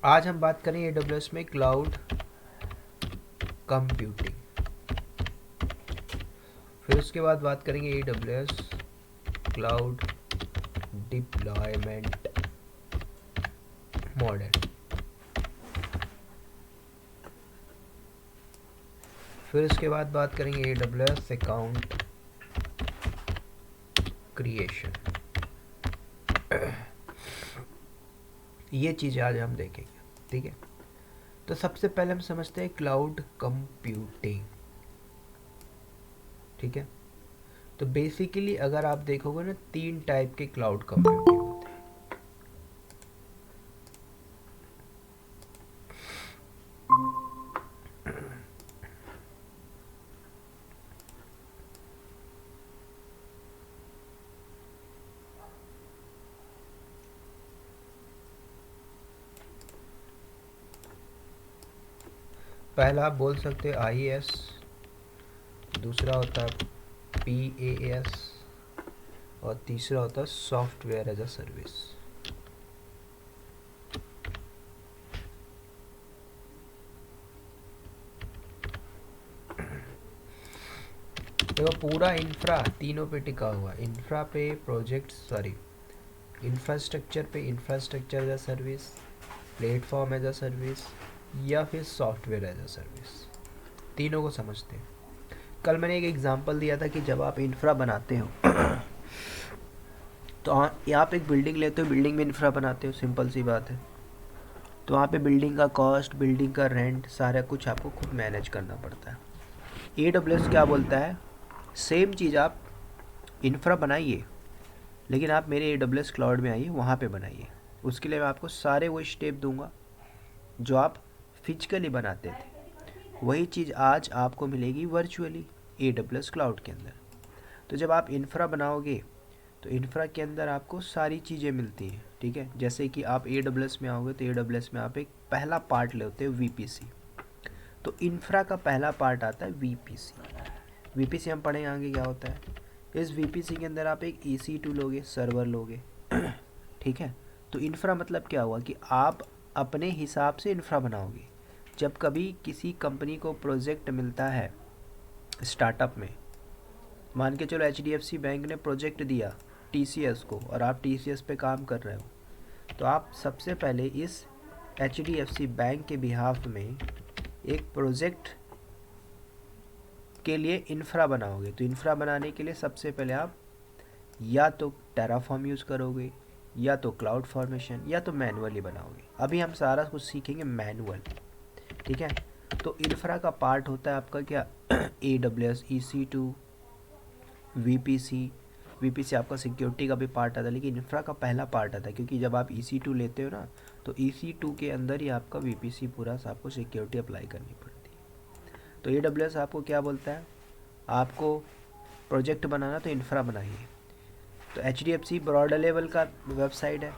आज हम बात करें AWS में क्लाउड कंप्यूटिंग। फिर उसके बाद बात करेंगे AWS क्लाउड डिप्लॉयमेंट मॉडल। फिर उसके बाद बात करेंगे AWS अकाउंट क्रिएशन। ये चीज़ आज हम देखेंगे, ठीक है। तो सबसे पहले हम समझते हैं क्लाउड कंप्यूटिंग, ठीक है। तो बेसिकली अगर आप देखोगे ना, 3 टाइप के क्लाउड कंप्यूटिंग होते हैं। पहला आप बोल सकते हैं IaaS, दूसरा होता है PaaS और तीसरा होता है सॉफ्टवेयर एज अ सर्विस। देखो पूरा इंफ्रा तीनों पे टिका हुआ है। इंफ्रा पे इंफ्रास्ट्रक्चर पे infrastructure as a service, platform as a service या फिर सॉफ्टवेयर एज अ सर्विस, तीनों को समझते हैं। कल मैंने एक एग्जांपल दिया था कि जब आप इंफ्रा बनाते हो तो आप एक बिल्डिंग लेते हो, बिल्डिंग में इंफ्रा बनाते हो, सिंपल सी बात है। तो वहाँ पे बिल्डिंग का कॉस्ट, बिल्डिंग का रेंट, सारा कुछ आपको खुद मैनेज करना पड़ता है। AWS क्या बोलता है, सेम चीज़ आप इंफ्रा बनाइए, लेकिन आप मेरे AWS क्लाउड में आइए, वहाँ पे बनाइए। उसके लिए मैं आपको सारे वो स्टेप दूंगा जो आप फिजिकली बनाते थे। वही चीज़ आज आपको मिलेगी वर्चुअली AWS क्लाउड के अंदर। तो जब आप इंफ्रा बनाओगे तो इंफ्रा के अंदर आपको सारी चीज़ें मिलती हैं, ठीक है। जैसे कि आप AWS में आओगे तो AWS में आप एक पहला पार्ट लेते हो VPC। तो इंफ्रा का पहला पार्ट आता है VPC। VPC हम पढ़ेंगे आगे क्या होता है। इस VPC के अंदर आप एक EC2 लोगे, सर्वर लोगे ठीक है। तो इंफ्रा मतलब क्या हुआ कि आप अपने हिसाब से इंफ्रा बनाओगे। जब कभी किसी कंपनी को प्रोजेक्ट मिलता है स्टार्टअप में, मान के चलो HDFC बैंक ने प्रोजेक्ट दिया TCS को और आप TCS पे काम कर रहे हो, तो आप सबसे पहले इस HDFC बैंक के बिहाफ में एक प्रोजेक्ट के लिए इंफ्रा बनाओगे। तो इंफ्रा बनाने के लिए सबसे पहले आप या तो टेराफॉर्म यूज़ करोगे, या तो क्लाउड फॉर्मेशन, या तो मैनुअली बनाओगे। अभी हम सारा कुछ सीखेंगे मैनुअल, ठीक है। तो इंफ्रा का पार्ट होता है आपका क्या AWS EC2 VPC आपका सिक्योरिटी का भी पार्ट आता है, लेकिन इंफ्रा का पहला पार्ट आता है, क्योंकि जब आप EC2 लेते हो ना, तो EC2 के अंदर ही आपका VPC पूरा आपको सिक्योरिटी अप्लाई करनी पड़ती है। तो AWS आपको क्या बोलता है, आपको प्रोजेक्ट बनाना तो इंफ्रा बनाइए। तो HDFC ब्रॉडर लेवल का वेबसाइट है,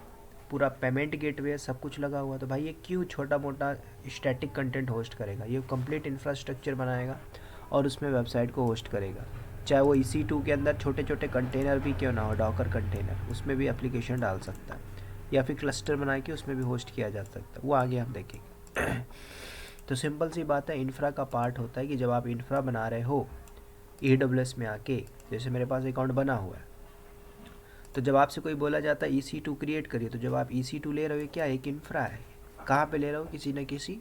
पूरा पेमेंट गेटवे सब कुछ लगा हुआ। तो भाई ये क्यों छोटा मोटा स्टैटिक कंटेंट होस्ट करेगा, ये कंप्लीट इंफ्रास्ट्रक्चर बनाएगा और उसमें वेबसाइट को होस्ट करेगा। चाहे वो EC2 के अंदर छोटे छोटे कंटेनर भी क्यों ना हो, डॉकर कंटेनर, उसमें भी एप्लीकेशन डाल सकता है, या फिर क्लस्टर बना के उसमें भी होस्ट किया जा सकता है, वो आगे हम देखेंगे तो सिंपल सी बात है, इंफ्रा का पार्ट होता है कि जब आप इंफ्रा बना रहे हो AWS में आके, जैसे मेरे पास अकाउंट बना हुआ है, तो जब आपसे कोई बोला जाता है EC2 क्रिएट करिए, तो जब आप EC2 ले रहे हो, क्या एक इंफ्रा है। कहाँ पे ले रहे हो, किसी न किसी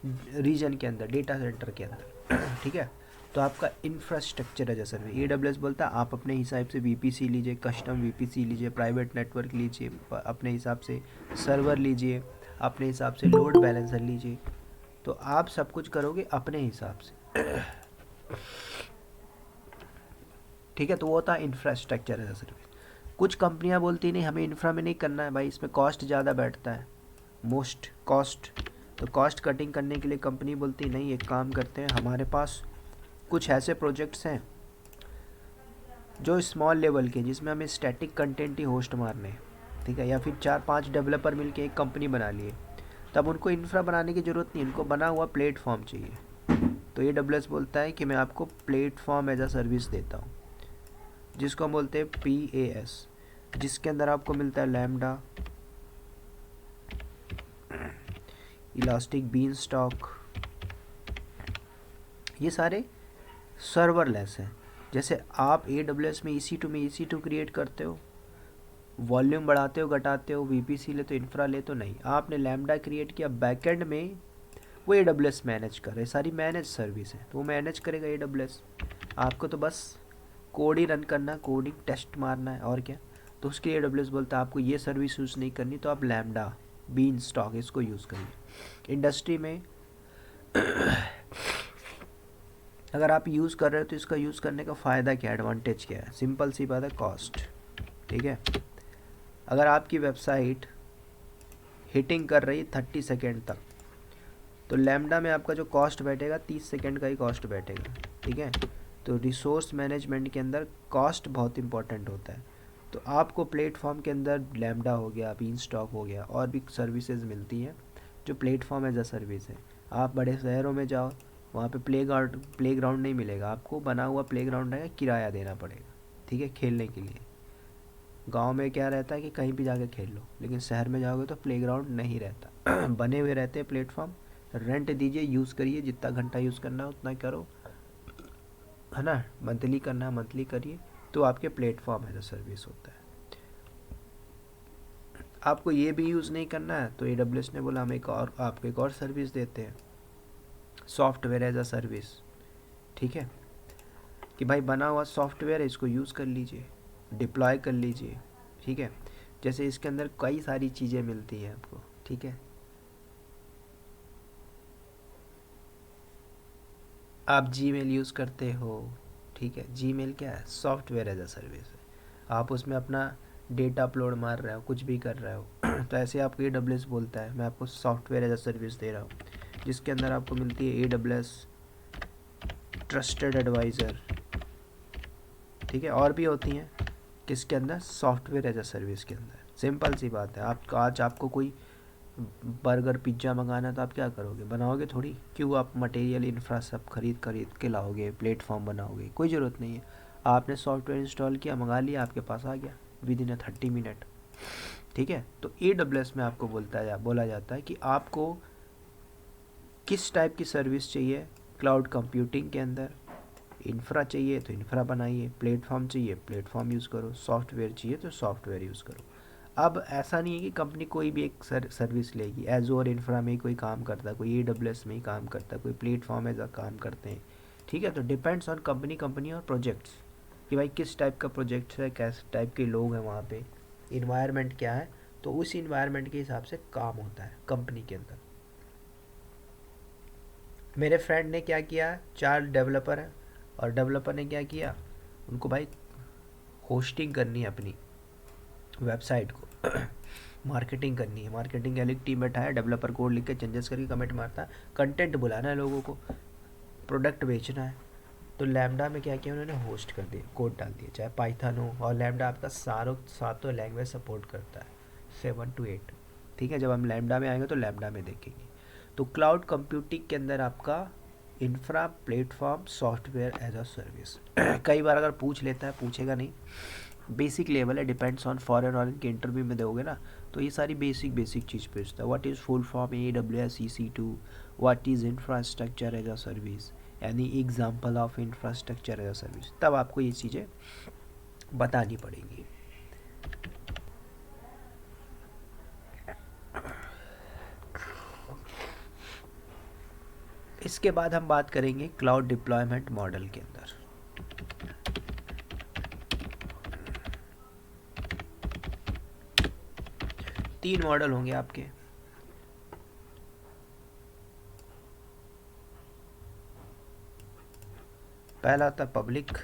रीजन के अंदर, डेटा सेंटर के अंदर ठीक है। तो आपका इंफ्रास्ट्रक्चर है जैसा AWS बोलता है आप अपने हिसाब से VPC लीजिए, कस्टम VPC लीजिए, प्राइवेट नेटवर्क लीजिए अपने हिसाब से, सर्वर लीजिए अपने हिसाब से, लोड बैलेंसर लीजिए। तो आप सब कुछ करोगे अपने हिसाब से ठीक है। तो वो होता है इंफ्रास्ट्रक्चर एज अ सर्विस। कुछ कंपनियां बोलती नहीं हमें इंफ्रा में नहीं करना है भाई, इसमें कॉस्ट ज़्यादा बैठता है, मोस्ट कॉस्ट। तो कॉस्ट कटिंग करने के लिए कंपनी बोलती नहीं, एक काम करते हैं, हमारे पास कुछ ऐसे प्रोजेक्ट्स हैं जो स्मॉल लेवल के, जिसमें हमें स्टैटिक कंटेंट ही होस्ट मारने हैं, ठीक है। या फिर 4-5 डेवलपर मिलके एक कंपनी बना लिए, तब उनको इंफ्रा बनाने की ज़रूरत नहीं, उनको बना हुआ प्लेटफॉर्म चाहिए। तो AWS बोलता है कि मैं आपको प्लेटफॉर्म एज अ सर्विस देता हूँ, जिसको हम बोलते हैं PaaS, जिसके अंदर आपको मिलता है लैम्डा, इलास्टिक बीन स्टॉक, ये सारे सर्वरलेस हैं। जैसे आप AWS में EC2 में EC2 क्रिएट करते हो, वॉल्यूम बढ़ाते हो घटाते हो, VPC ले तो इंफ्रा ले तो नहीं, आपने लैम्डा क्रिएट किया बैकएंड में, वो AWS मैनेज कर रहे, सारी मैनेज सर्विस है, तो वो मैनेज करेगा AWS। आपको तो बस कोड ही रन करना, कोडिंग टेस्ट मारना है और क्या। तो उसके लिए AWS बोलता है आपको ये सर्विस यूज़ नहीं करनी, तो आप लैम्डा बीन स्टॉक इसको यूज़ करिए। इंडस्ट्री में अगर आप यूज़ कर रहे हो तो इसका यूज़ करने का फ़ायदा क्या है, एडवांटेज क्या है, सिंपल सी बात है, कॉस्ट। ठीक है, अगर आपकी वेबसाइट हिटिंग कर रही 30 सेकेंड तक, तो लैम्डा में आपका जो कॉस्ट बैठेगा 30 सेकेंड का ही कॉस्ट बैठेगा। ठीक है, तो रिसोर्स मैनेजमेंट के अंदर कॉस्ट बहुत इंपॉर्टेंट होता है। तो आपको प्लेटफॉर्म के अंदर लैम्डा हो गया, बीन स्टॉक हो गया, और भी सर्विसेज मिलती हैं जो प्लेटफॉर्म एज अ सर्विस है। आप बड़े शहरों में जाओ, वहाँ पे प्लेग्राउंड नहीं मिलेगा आपको, बना हुआ प्लेग्राउंड है, किराया देना पड़ेगा। ठीक है, खेलने के लिए। गांव में क्या रहता है कि कहीं भी जाके खेल लो, लेकिन शहर में जाओगे तो प्लेग्राउंड नहीं रहता बने हुए रहते हैं प्लेटफॉर्म, रेंट दीजिए, यूज़ करिए, जितना घंटा यूज़ करना है उतना करो, है ना, मंथली करना है मंथली करिए, तो आपके प्लेटफॉर्म एज अ सर्विस होता है। आपको ये भी यूज़ नहीं करना है तो AWS ने बोला हम आपको एक और सर्विस देते हैं, सॉफ्टवेयर एज अ सर्विस। ठीक है, कि भाई बना हुआ सॉफ्टवेयर है, इसको यूज़ कर लीजिए, डिप्लॉय कर लीजिए। ठीक है, जैसे इसके अंदर कई सारी चीज़ें मिलती हैं आपको। ठीक है, आप Gmail यूज़ करते हो, ठीक है, Gmail क्या है, सॉफ्टवेयर एज अ सर्विस है। आप उसमें अपना डेटा अपलोड मार रहे हो, कुछ भी कर रहे हो तो ऐसे आपको AWS बोलता है मैं आपको सॉफ्टवेयर एज अ सर्विस दे रहा हूँ, जिसके अंदर आपको मिलती है AWS ट्रस्टेड एडवाइज़र। ठीक है, और भी होती हैं किसके अंदर, सॉफ्टवेयर एज अ सर्विस के अंदर। सिंपल सी बात है, आज आपको कोई बर्गर पिज्ज़ा मंगाना है तो आप क्या करोगे, बनाओगे थोड़ी, क्यों आप मटेरियल इंफ्रा सब खरीद के लाओगे, प्लेटफॉर्म बनाओगे, कोई ज़रूरत नहीं है। आपने सॉफ्टवेयर इंस्टॉल किया, मंगा लिया, आपके पास आ गया विद इन 30 मिनट। ठीक है, तो AWS में आपको बोला जाता है कि आपको किस टाइप की सर्विस चाहिए। क्लाउड कंप्यूटिंग के अंदर इंफ्रा चाहिए तो इंफ्रा बनाइए, प्लेटफॉर्म चाहिए प्लेटफॉर्म यूज़ करो, सॉफ्टवेयर चाहिए तो सॉफ्टवेयर यूज़ करो। अब ऐसा नहीं है कि कंपनी कोई भी एक सर्विस लेगी, एजोर इंफ्रा में ही कोई काम करता है, कोई AWS में ही काम करता है, कोई प्लेटफॉर्म एज काम करते हैं। ठीक है, तो डिपेंड्स ऑन कंपनी और प्रोजेक्ट्स, कि भाई किस टाइप का प्रोजेक्ट है, किस टाइप के लोग हैं वहाँ पे, इन्वायरमेंट क्या है, तो उस इन्वायरमेंट के हिसाब से काम होता है कंपनी के अंदर। मेरे फ्रेंड ने क्या किया, 4 डेवलपर हैं, और डेवलपर ने क्या किया, उनको भाई होस्टिंग करनी है अपनी वेबसाइट को मार्केटिंग करनी है, मार्केटिंग अलग टीम बैठा है, डेवलपर कोड लिख के चेंजेस करके कमेंट मारता है, कंटेंट बुलाना है लोगों को, प्रोडक्ट बेचना है। तो लैम्डा में क्या किया उन्होंने, होस्ट कर दिया, कोड डाल दिया, चाहे पाइथन हो, और लैम्डा आपका सातों लैंग्वेज सपोर्ट करता है, 7 to 8। ठीक है, जब हम लैम्डा में आएंगे तो लैम्डा में देखेंगे। तो क्लाउड कंप्यूटिंग के अंदर आपका infra, platform, software as a service कई बार अगर पूछ लेता है, पूछेगा नहीं, बेसिक लेवल है, डिपेंड्स ऑन फॉरेन और इनके इंटरव्यू में दोगे ना, तो ये सारी बेसिक चीज़ पूछता है। What is full form AWS EC2, what is infrastructure as a service, यानी example of infrastructure as a service, तब आपको ये चीज़ें बतानी पड़ेंगी। इसके बाद हम बात करेंगे क्लाउड डिप्लॉयमेंट मॉडल के अंदर। तीन मॉडल होंगे आपके। पहला था पब्लिक,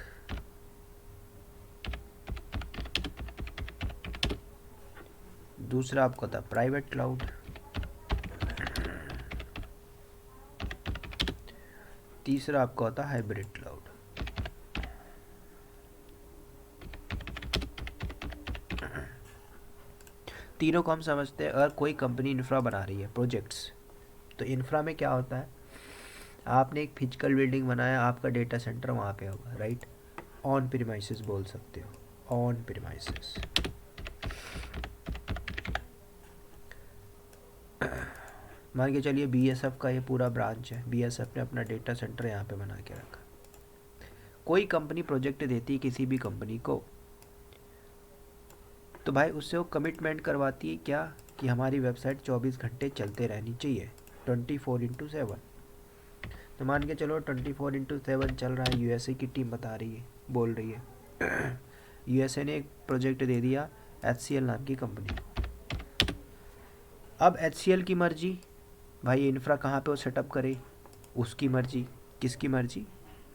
दूसरा आपको था प्राइवेट क्लाउड, तीसरा आपका होता हाइब्रिड क्लाउड। तीनों को हम समझते हैं, अगर कोई कंपनी इंफ्रा बना रही है प्रोजेक्ट्स, तो इंफ्रा में क्या होता है, आपने एक फिजिकल बिल्डिंग बनाया, आपका डेटा सेंटर वहाँ पे होगा, राइट, ऑन प्रीमाइसेस बोल सकते हो, ऑन प्रीमाइसेस। मान के चलिए बीएसएफ का ये पूरा ब्रांच है, बीएसएफ ने अपना डेटा सेंटर यहाँ पे बना के रखा। कोई कंपनी प्रोजेक्ट देती है किसी भी कंपनी को, तो भाई उससे वो कमिटमेंट करवाती है क्या, कि हमारी वेबसाइट 24 घंटे चलते रहनी चाहिए, 24/7। तो मान के चलो 24/7 चल रहा है, यूएसए की टीम बता रही है, बोल रही है यूएसए ने एक प्रोजेक्ट दे दिया एचसीएल नाम की कंपनी। अब एचसीएल की मर्जी, भाई इंफ्रा कहाँ पे वो सेटअप करे, उसकी मर्जी। किसकी मर्जी?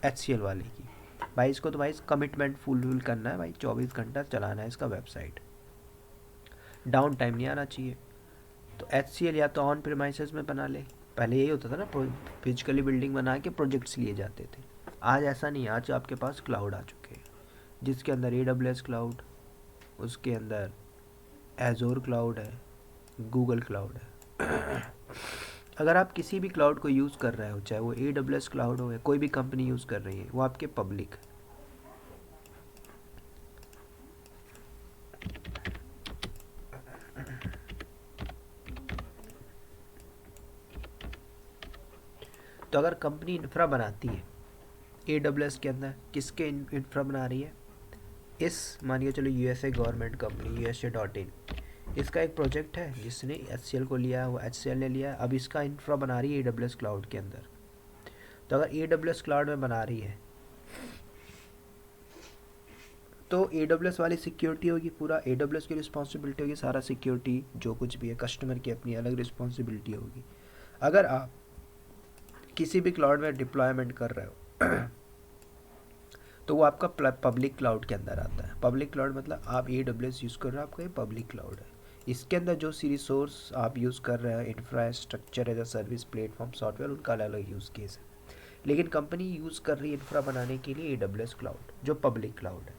एचसीएल वाले की। भाई इसको तो भाई कमिटमेंट फुलफिल करना है भाई, 24 घंटा चलाना है इसका वेबसाइट, डाउन टाइम नहीं आना चाहिए। तो एचसीएल या तो ऑन प्रीमाइसेस में बना ले, पहले यही होता था ना, फिजिकली बिल्डिंग बना के प्रोजेक्ट्स लिए जाते थे। आज ऐसा नहीं है, आज आपके पास क्लाउड आ चुके हैं, जिसके अंदर AWS क्लाउड, उसके अंदर एजोर क्लाउड है, गूगल क्लाउड है। अगर आप किसी भी क्लाउड को यूज़ कर रहे हो, चाहे वो AWS क्लाउड हो या कोई भी कंपनी यूज़ कर रही है, वो आपके पब्लिक है। तो अगर कंपनी इंफ्रा बनाती है AWS के अंदर, किसके इंफ्रा बना रही है? इस मान के चलो यूएसए गवर्नमेंट कंपनी USA.in, इसका एक प्रोजेक्ट है जिसने एचसीएल को लिया है, वो एचसीएल ने लिया है, अब इसका इंफ्रा बना रही है AWS क्लाउड के अंदर। तो अगर AWS क्लाउड में बना रही है तो AWS वाली सिक्योरिटी होगी, पूरा AWS की रिस्पॉन्सिबिलिटी होगी, सारा सिक्योरिटी जो कुछ भी है, कस्टमर की अपनी अलग रिस्पॉन्सिबिलिटी होगी। अगर आप किसी भी क्लाउड में डिप्लॉयमेंट कर रहे हो तो वो आपका पब्लिक क्लाउड के अंदर आता है। पब्लिक क्लाउड मतलब आप AWS यूज़ कर रहे हो, आपका ये पब्लिक क्लाउड है। इसके अंदर जो सी रिसोर्स आप यूज़ कर रहे हो, infrastructure as a service, platform, software, उनका अलग अलग यूज़ केस है। लेकिन कंपनी यूज़ कर रही है इंफ्रा बनाने के लिए AWS क्लाउड, जो पब्लिक क्लाउड है।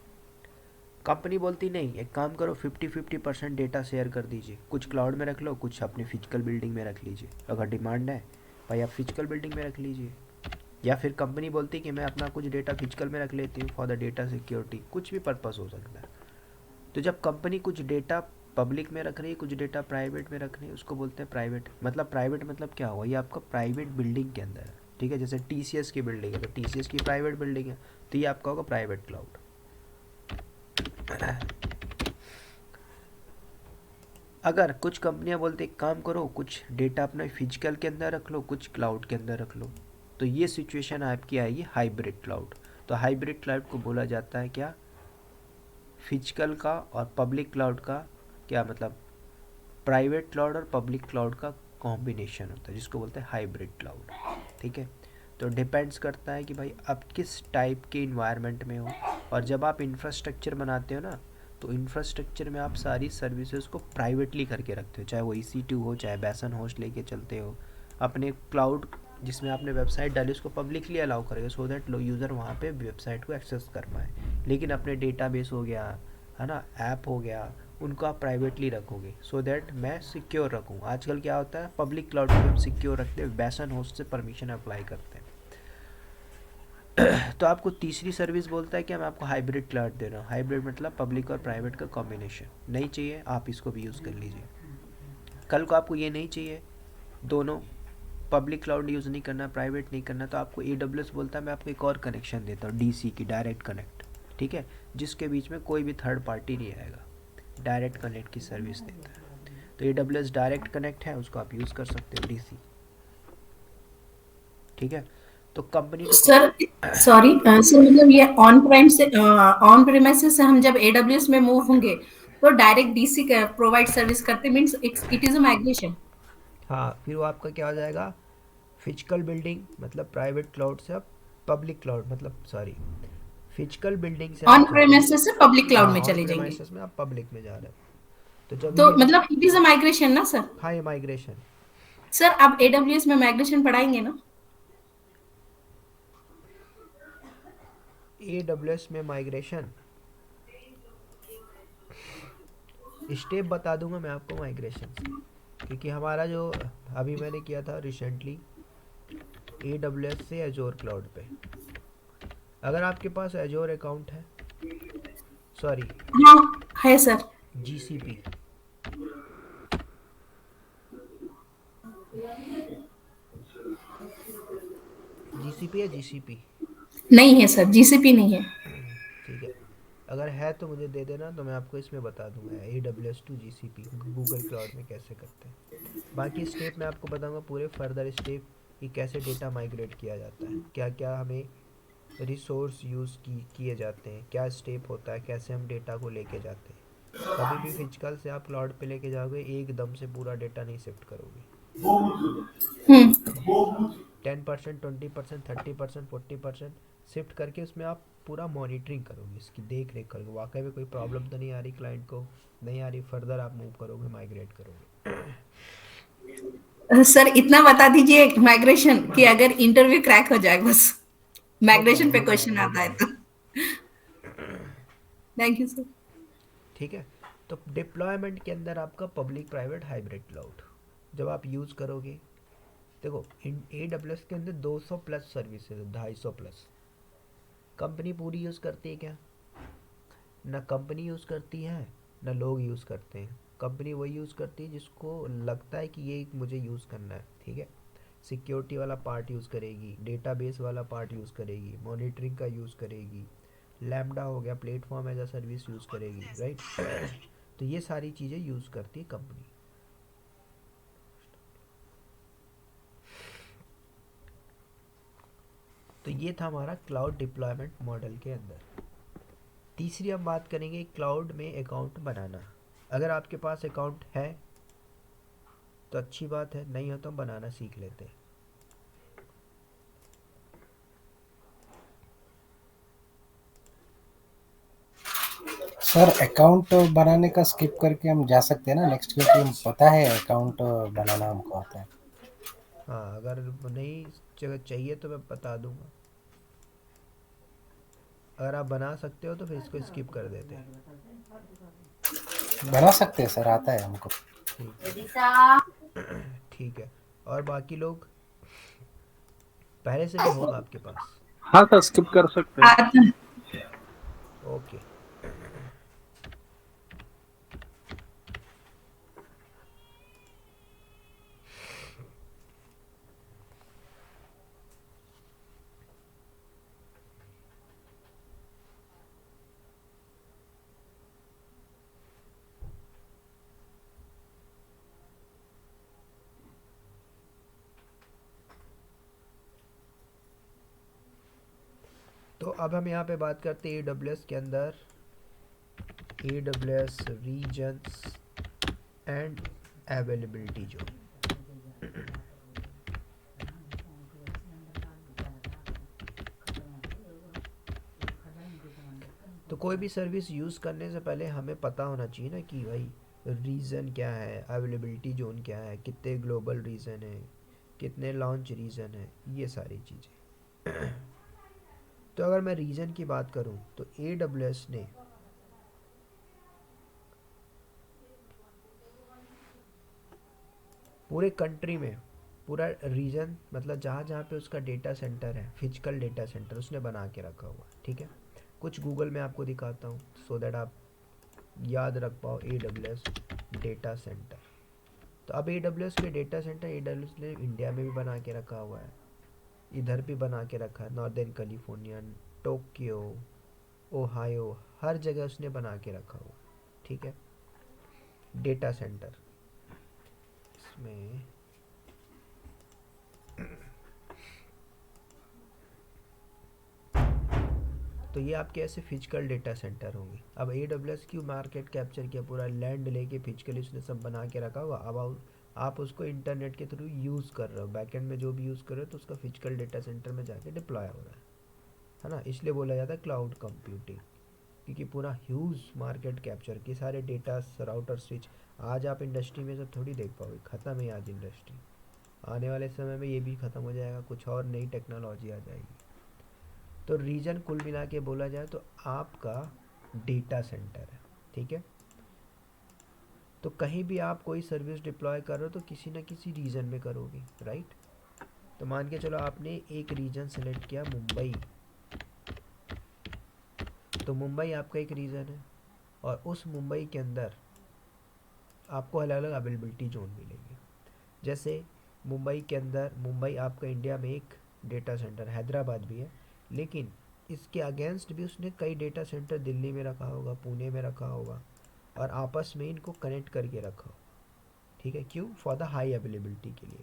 कंपनी बोलती नहीं, एक काम करो 50-50% डेटा शेयर कर दीजिए, कुछ क्लाउड में रख लो, कुछ अपनी फिजिकल बिल्डिंग में रख लीजिए। अगर डिमांड है भाई आप फिजिकल बिल्डिंग में रख लीजिए, या फिर कंपनी बोलती कि मैं अपना कुछ डेटा फिजिकल में रख लेती हूँ फॉर द डेटा सिक्योरिटी, कुछ भी पर्पस हो सकता है। तो जब कंपनी कुछ डेटा पब्लिक में रख रही है, कुछ डेटा प्राइवेट में रख रही है, उसको बोलते हैं प्राइवेट। मतलब प्राइवेट मतलब क्या हुआ, ये आपका प्राइवेट बिल्डिंग के अंदर है, ठीक है। जैसे TCS की बिल्डिंग है तो TCS की प्राइवेट बिल्डिंग है, तो ये आपका होगा प्राइवेट क्लाउड। अगर कुछ कंपनियां बोलते एक काम करो, कुछ डेटा अपना फिजिकल के अंदर रख लो, कुछ क्लाउड के अंदर रख लो, तो ये सिचुएशन आपकी आएगी हाइब्रिड क्लाउड। तो हाइब्रिड क्लाउड को बोला जाता है क्या, फिजिकल का और पब्लिक क्लाउड का क्या मतलब, प्राइवेट क्लाउड और पब्लिक क्लाउड का कॉम्बिनेशन होता है, जिसको बोलते हैं हाइब्रिड क्लाउड, ठीक है। तो डिपेंड्स करता है कि भाई आप किस टाइप के इन्वायरमेंट में हो। और जब आप इंफ्रास्ट्रक्चर बनाते हो ना, तो इंफ्रास्ट्रक्चर में आप सारी सर्विसेज को प्राइवेटली करके रखते हो, चाहे वो EC2 हो, चाहे बेसन होस्ट लेके चलते हो। अपने क्लाउड जिसमें आपने वेबसाइट डाली उसको पब्लिकली अलाउ करेगा, सो दैट यूज़र वहाँ पे वेबसाइट को एक्सेस कर पाए। लेकिन अपने डेटाबेस हो गया, है ना, ऐप हो गया, उनको आप प्राइवेटली रखोगे, सो दैट मैं सिक्योर रखूँ। आजकल क्या होता है, पब्लिक क्लाउड में हम सिक्योर रखते हैं, बेसन होस्ट से परमिशन अप्लाई करते हैं। तो आपको तीसरी सर्विस बोलता है कि मैं आपको हाइब्रिड क्लाउड दे रहा हूँ। हाइब्रिड मतलब पब्लिक और प्राइवेट का कॉम्बिनेशन। नहीं चाहिए आप इसको भी यूज़ कर लीजिए। कल को आपको ये नहीं चाहिए, दोनों पब्लिक क्लाउड यूज़ नहीं करना, प्राइवेट नहीं करना, तो आपको AWS बोलता है मैं आपको एक और कनेक्शन देता हूँ, DC की डायरेक्ट कनेक्ट, ठीक है, जिसके बीच में कोई भी थर्ड पार्टी नहीं आएगा, डायरेक्ट कनेक्ट की सर्विस देता है। तो AWS डायरेक्ट कनेक्ट है, उसको आप यूज़ कर सकते हो DC, ठीक है। तो company to sir sorry sir, मतलब ये ऑन प्रेमाइसेस से हम जब AWS में मूव होंगे तो डायरेक्ट डीसी का प्रोवाइड सर्विस करते, means it is a migration. हाँ, फिर वो आपका क्या हो जाएगा, फिजिकल बिल्डिंग मतलब प्राइवेट क्लाउड से आप पब्लिक क्लाउड, मतलब सॉरी, फिजिकल बिल्डिंग से ऑन आप जा, प्रेमाइसेस से पब्लिक क्लाउड हाँ में ऑन चले जाएंगे, प्रेमाइसेस में आप पब्लिक में जा रहे हो। तो जब तो ये मतलब इट इज अ माइग्रेशन ना सर। हाँ, ये माइग्रेशन। सर आप AWS में माइग्रेशन पढ़ाएंगे ना। AWS में माइग्रेशन स्टेप बता दूंगा मैं आपको माइग्रेशन से, क्योंकि हमारा जो अभी मैंने किया था रिसेंटली AWS से एजोर क्लाउड पे। अगर आपके पास एजोर अकाउंट है, सॉरी हाँ है सर। GCP, जीसीपी या जीसीपी? नहीं है सर, जीसीपी नहीं है। ठीक है, अगर है तो मुझे दे देना, तो मैं आपको इसमें बता दूंगा AWS to GCP Google cloud में कैसे करते हैं। बाकी स्टेप मैं आपको बताऊंगा पूरे फर्दर स्टेप कि कैसे डेटा माइग्रेट किया जाता है, क्या क्या हमें रिसोर्स यूज़ किए जाते हैं, क्या स्टेप होता है, कैसे हम डेटा को लेके जाते हैं। कभी भी फिजिकल से आप क्लाउड पे लेके जाओगे एकदम से पूरा डेटा नहीं शिफ्ट करोगे। हम्म। 10%, 20%, 30%, 40% शिफ्ट करके उसमें आप पूरा मॉनिटरिंग करोगे, इसकी देख रेख करोगे, वाकई में कोई प्रॉब्लम तो नहीं आ रही क्लाइंट को, नहीं आ रही, फर्दर आप मूव करोगे, माइग्रेट करोगे। सर इतना बता दीजिए माइग्रेशन कि अगर इंटरव्यू क्रैक हो जाए बस, हो माइग्रेशन जाएगा पे हो क्वेश्चन जाएगा हो आता है जाएगा। तो। Thank you sir. ठीक है, तो डिप्लॉयमेंट के अंदर आपका पब्लिक प्राइवेट हाइब्रिड क्लाउड जब आप यूज़ करोगे, देखो AWS के अंदर 200 प्लस सर्विसेज, 250 प्लस। कंपनी पूरी यूज़ करती है क्या? ना कंपनी यूज़ करती है, ना लोग यूज़ करते हैं। कंपनी वही यूज़ करती है जिसको लगता है कि ये मुझे यूज़ करना है, ठीक है। सिक्योरिटी वाला पार्ट यूज़ करेगी, डेटाबेस वाला पार्ट यूज़ करेगी, मॉनिटरिंग का यूज़ करेगी, लैम्बडा हो गया platform as a service use करेगी, राइट। तो ये सारी चीज़ें यूज़ करती है कंपनी। तो ये था हमारा क्लाउड डिप्लॉयमेंट मॉडल के अंदर। तीसरी हम बात करेंगे क्लाउड में अकाउंट बनाना। अगर आपके पास अकाउंट है तो अच्छी बात है, नहीं हो तो हम बनाना सीख लेते हैं। सर अकाउंट बनाने का स्किप करके हम जा सकते हैं ना नेक्स्ट, क्योंकि हम पता है अकाउंट बनाना हमको आता है। हाँ, अगर नहीं चाहिए तो मैं बता दूंगा, अगर आप बना सकते हो तो फिर इसको स्किप कर देते हैं। बना सकते हैं सर, आता है हमको। ठीक है। ठीक है, और बाकी लोग पहले से भी होगा आपके पास? हाँ सर, स्किप कर सकते हैं। आता है। ओके। तो अब हम यहाँ पे बात करते हैं AWS के अंदर AWS regions and availability zone. तो कोई भी सर्विस यूज़ करने से पहले हमें पता होना चाहिए ना कि भाई रीज़न क्या है, अवेलेबिलिटी जोन क्या है, कितने ग्लोबल रीजन है, कितने लॉन्च रीजन है, ये सारी चीज़ें। तो अगर मैं रीजन की बात करूं तो AWS ने पूरे कंट्री में पूरा रीजन, मतलब जहाँ जहाँ पे उसका डेटा सेंटर है, फिजिकल डेटा सेंटर उसने बना के रखा हुआ है, ठीक है। कुछ गूगल में आपको दिखाता हूँ सो दैट आप याद रख पाओ AWS डेटा सेंटर। तो अब AWS के डेटा सेंटर AWS ने इंडिया में भी बना के रखा हुआ है, इधर भी बना के रखा है, नॉर्दर्न कैलिफोर्निया, टोक्यो, ओहायो, हर जगह उसने बना के रखा हुआ है, ठीक है। डेटा सेंटर इसमें तो ये आपके ऐसे फिजिकल डेटा सेंटर होंगे। अब AWS की मार्केट कैप्चर किया, पूरा लैंड लेके फिजिकली उसने सब बना के रखा हुआ। अब आप उसको इंटरनेट के थ्रू यूज़ कर रहे हो, बैकएंड में जो भी यूज़ कर रहे हो तो उसका फिजिकल डेटा सेंटर में जाके डिप्लॉय हो रहा है ना। इसलिए बोला जाता है क्लाउड कंप्यूटिंग, क्योंकि पूरा ह्यूज मार्केट कैप्चर की, सारे डेटा राउटर स्विच। आज आप इंडस्ट्री में सब थोड़ी देख पाओगे, ख़त्म है आज इंडस्ट्री। आने वाले समय में ये भी ख़त्म हो जाएगा, कुछ और नई टेक्नोलॉजी आ जाएगी। तो रीजन कुल मिला के बोला जाए तो आपका डेटा सेंटर है, ठीक है। तो कहीं भी आप कोई सर्विस डिप्लॉय कर रहे हो तो किसी ना किसी रीजन में करोगे, राइट। तो मान के चलो आपने एक रीजन सेलेक्ट किया मुंबई, तो मुंबई आपका एक रीजन है, और उस मुंबई के अंदर आपको अलग अलग अवेलेबिलिटी जोन मिलेंगे। जैसे मुंबई के अंदर, मुंबई आपका इंडिया में एक डेटा सेंटर हैदराबाद भी है, लेकिन इसके अगेंस्ट भी उसने कई डेटा सेंटर दिल्ली में रखा होगा, पुणे में रखा होगा, और आपस में इनको कनेक्ट करके रखा हो। ठीक है, क्यों? फॉर द हाई अवेलेबिलिटी के लिए,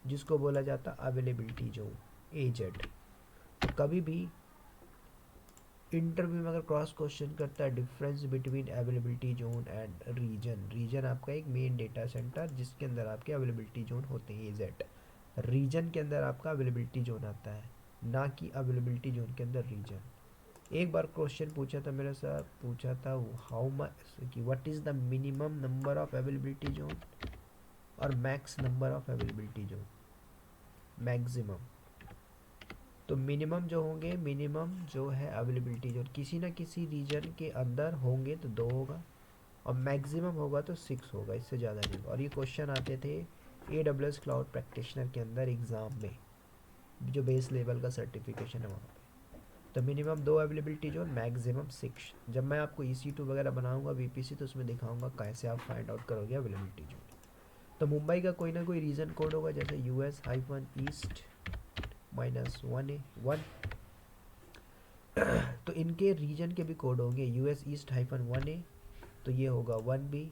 जिसको बोला जाता अवेलेबिलिटी जोन, एजेड। तो कभी भी इंटरव्यू में अगर क्रॉस क्वेश्चन करता है difference between availability zone and region, region आपका एक मेन डेटा सेंटर जिसके अंदर आपके अवेलेबिलिटी जोन होते हैं, एजेड। रीजन के अंदर आपका अवेलेबिलिटी जोन आता है, ना कि अवेलेबिलिटी जोन के अंदर रीजन। एक बार क्वेश्चन पूछा था मेरे साथ, पूछा था हाउ मच कि what is the minimum number of availability zone और max number of availability zone, maximum. तो मिनिमम जो होंगे, मिनिमम जो है अवेलेबिलिटी जोन किसी ना किसी रीजन के अंदर होंगे तो 2 होगा, और मैक्सिमम होगा तो 6 होगा, इससे ज़्यादा नहीं होगा। और ये क्वेश्चन आते थे AWS क्लाउड प्रैक्टिशनर के अंदर एग्ज़ाम में, जो बेस लेवल का सर्टिफिकेशन है वहाँ पे। तो मिनिमम 2 अवेलेबिलिटी जोन, मैक्सिमम 6। जब मैं आपको EC2 वगैरह बनाऊंगा VPC, तो उसमें दिखाऊंगा कैसे आप फाइंड आउट करोगे अवेलेबिलिटी जोन। तो मुंबई का कोई ना कोई रीजन कोड होगा, जैसे US-East -1A1। तो इनके रीजन के भी कोड होंगे, US-East-1A, तो ये होगा 1B,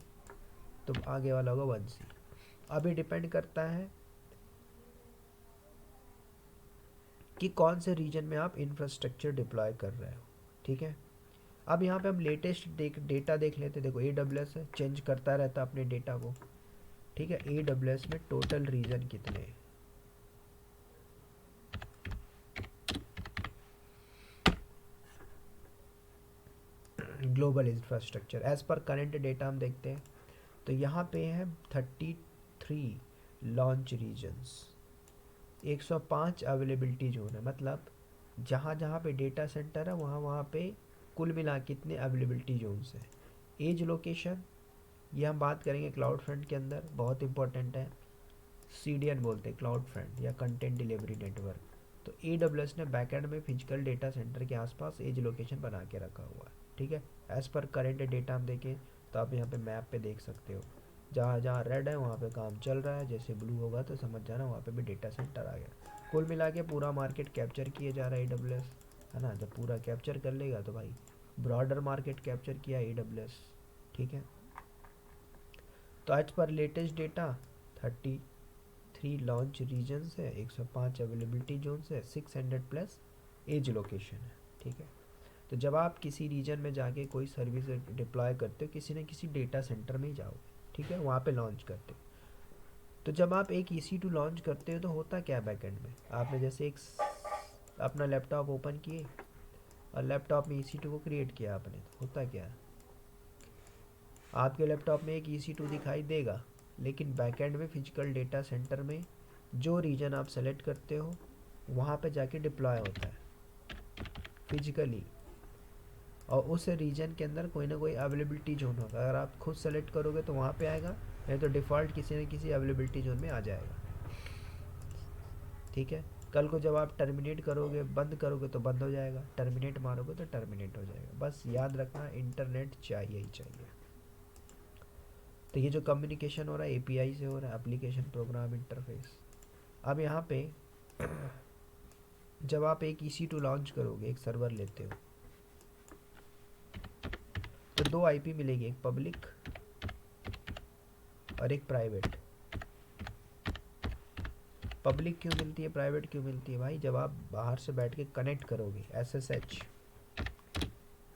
तो आगे वाला होगा 1C। अब ये डिपेंड करता है कि कौन से रीजन में आप इंफ्रास्ट्रक्चर डिप्लॉय कर रहे हो। ठीक है, अब यहाँ पे हम लेटेस्ट डेटा देख लेते हैं। देखो AWS है, चेंज करता रहता अपने डेटा को। ठीक है, AWS में टोटल रीजन कितने हैं? ग्लोबल इंफ्रास्ट्रक्चर एज पर करंट डेटा हम देखते हैं, तो यहाँ पे है 33 लॉन्च रीजन्स, 105 अवेलेबिलिटी जोन है। मतलब जहाँ जहाँ पे डेटा सेंटर है वहाँ वहाँ पे कुल मिला कितने अवेलेबिलिटी जोन्स हैं। एज लोकेशन, ये हम बात करेंगे क्लाउड फ्रंट के अंदर, बहुत इंपॉर्टेंट है। CDN बोलते हैं, क्लाउड फ्रंट या कंटेंट डिलीवरी नेटवर्क। तो AWS ने बैकएंड में फिजिकल डेटा सेंटर के आसपास एज लोकेशन बना के रखा हुआ है। ठीक है, एज़ पर करेंट डेटा हम देखें तो आप यहाँ पे मैप पे देख सकते हो, जहाँ जहाँ रेड है वहाँ पे काम चल रहा है, जैसे ब्लू होगा तो समझ जाना वहाँ पे भी डेटा सेंटर आ गया। कुल मिला के पूरा मार्केट कैप्चर किया जा रहा है AWS, है ना। जब पूरा कैप्चर कर लेगा तो भाई ब्रॉडर मार्केट कैप्चर किया AWS। ठीक है, तो आज पर लेटेस्ट डेटा 33 लॉन्च रीजन्स है, 105 अवेलेबिलिटी जोन्स है, 600+ एज लोकेशन है। ठीक है, तो जब आप किसी रीजन में जाके कोई सर्विस डिप्लॉय करते हो, किसी न किसी डेटा सेंटर में ही जाओगे। ठीक है, वहाँ पे लॉन्च करते हो। तो जब आप एक EC2 लॉन्च करते हो तो होता क्या बैकएंड में, आपने जैसे एक अपना लैपटॉप ओपन किए और लैपटॉप में EC2 को क्रिएट किया आपने, तो होता क्या, आपके लैपटॉप में एक EC2 दिखाई देगा, लेकिन बैकएंड में फिजिकल डेटा सेंटर में जो रीजन आप सेलेक्ट करते हो वहाँ पे जाके डिप्लॉय होता है फिजिकली, और उस रीजन के अंदर कोई ना कोई अवेलेबिलिटी जोन होगा। अगर आप खुद सेलेक्ट करोगे तो वहाँ पे आएगा, नहीं तो डिफ़ॉल्ट किसी न किसी अवेलेबिलिटी जोन में आ जाएगा। ठीक है, कल को जब आप टर्मिनेट करोगे, बंद करोगे तो बंद हो जाएगा, टर्मिनेट मारोगे तो टर्मिनेट हो जाएगा। बस याद रखना, इंटरनेट चाहिए ही चाहिए। तो ये जो कम्युनिकेशन हो रहा है API से हो रहा है, एप्लीकेशन प्रोग्राम इंटरफेस। अब यहाँ पे जब आप एक EC2 लॉन्च करोगे, एक सर्वर लेते हो, तो 2 IP मिलेगी, एक पब्लिक और एक प्राइवेट। पब्लिक क्यों मिलती है, प्राइवेट क्यों मिलती है भाई? जब आप बाहर से बैठ के कनेक्ट करोगे, SSH,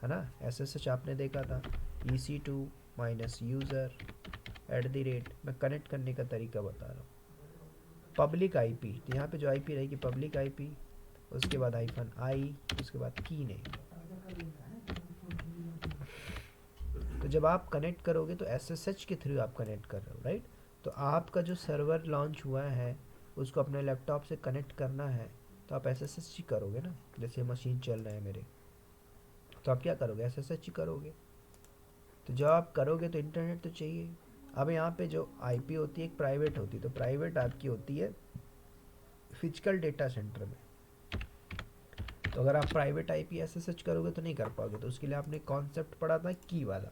है ना, SSH आपने देखा था, EC2 -user @ मैं कनेक्ट करने का तरीका बता रहा हूँ। पब्लिक IP, तो यहाँ पे जो IP रहेगी पब्लिक IP, उसके बाद -i, उसके बाद की नेम। तो जब आप कनेक्ट करोगे तो SSH के थ्रू आप कनेक्ट कर रहे हो, राइट। तो आपका जो सर्वर लॉन्च हुआ है उसको अपने लैपटॉप से कनेक्ट करना है, तो आप SSH ही करोगे ना। जैसे मशीन चल रहा है मेरे, तो आप क्या करोगे, SSH ही करोगे। तो जब आप करोगे तो इंटरनेट तो चाहिए। अब यहाँ पे जो IP होती है एक प्राइवेट होती है, तो प्राइवेट आपकी होती है फिजिकल डेटा सेंटर में। तो अगर आप प्राइवेट IP SSH करोगे तो नहीं कर पाओगे। तो उसके लिए आपने कॉन्सेप्ट पढ़ा था की वाला,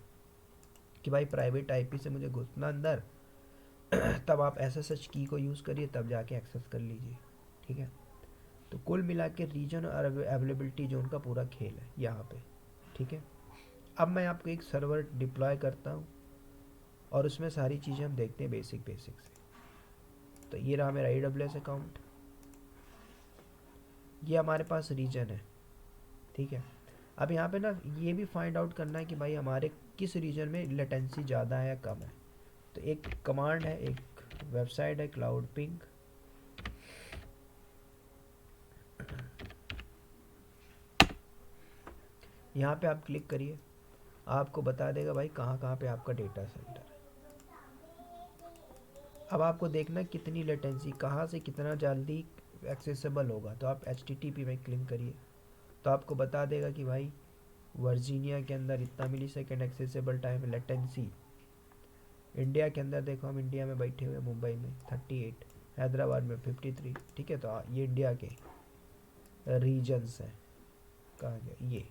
कि भाई प्राइवेट IP से मुझे घुसना अंदर, तब आप SSH की को यूज़ करिए, तब जाके एक्सेस कर लीजिए। ठीक है, तो कुल मिला के रीजन और अवेलेबिलिटी जोन का पूरा खेल है यहाँ पे, ठीक है। अब मैं आपको एक सर्वर डिप्लॉय करता हूँ और उसमें सारी चीज़ें हम देखते हैं बेसिक से। तो ये रहा मेरा AWS अकाउंट, ये हमारे पास रीजन है, ठीक है। अब यहाँ पे ना ये भी फाइंड आउट करना है कि भाई हमारे किस रीजन में लेटेंसी ज़्यादा है या कम है। तो एक कमांड है, एक वेबसाइट है क्लाउड पिंग, यहाँ पे आप क्लिक करिए, आपको बता देगा भाई कहाँ कहाँ पे आपका डेटा सेंटर है। अब आपको देखना कितनी लेटेंसी कहाँ से कितना जल्दी एक्सेसिबल होगा। तो आप HTTP में क्लिक करिए तो आपको बता देगा कि भाई वर्जीनिया के अंदर इतना millisecond accessible time latency. India के अंदर देखो, हम इंडिया में बैठे हुए, मुंबई में 38, हैदराबाद में 53, ठीक है। तो ये इंडिया के रीजन्स हैं, कहाँ गए ये।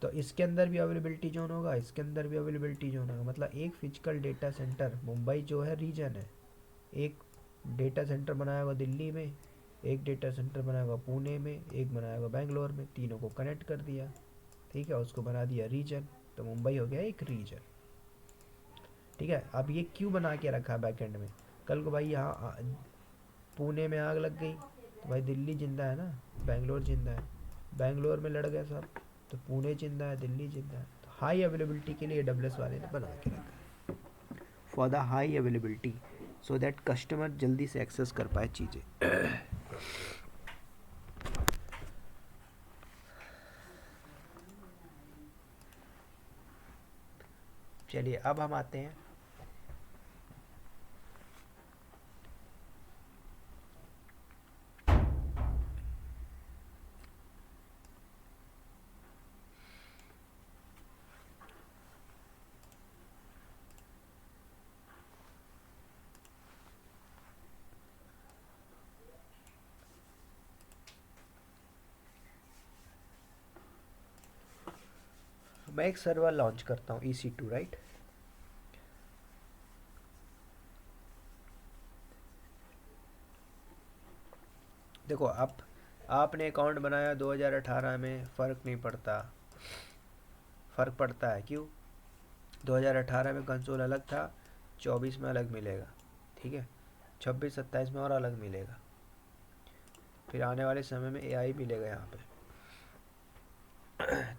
तो इसके अंदर भी अवेलेबिलिटी जोन होगा, इसके अंदर भी अवेलेबिलिटी जोन होगा। मतलब एक फिजिकल डेटा सेंटर मुंबई जो है रीजन है, एक डेटा सेंटर बनाया हुआ दिल्ली में, एक डेटा सेंटर बनाया हुआ पुणे में, एक बनाया हुआ बेंगलोर में, तीनों को कनेक्ट कर दिया, ठीक है, उसको बना दिया रीजन। तो मुंबई हो गया एक रीजन, ठीक है। अब ये क्यों बना के रखा बैकएंड में, कल को भाई यहाँ पुणे में आग लग गई तो भाई दिल्ली जिंदा है ना, बेंगलोर जिंदा है, बेंगलोर में लड़ गए सब तो पुणे जिंदा है, दिल्ली जिंदा है। तो हाई अवेलेबिलिटी के लिए AWS वाले ने बना के रखा है, for the high availability, so that customer जल्दी से एक्सेस कर पाए चीज़ें। चलिए अब हम आते हैं मैं एक सर्वर लॉन्च करता हूँ EC2, राइट। देखो आप आपने अकाउंट बनाया 2018 में, फ़र्क नहीं पड़ता, फ़र्क पड़ता है। क्यों? 2018 में कंसोल अलग था, 24 में अलग मिलेगा, ठीक है, 26-27 में और अलग मिलेगा, फिर आने वाले समय में AI मिलेगा यहाँ पे।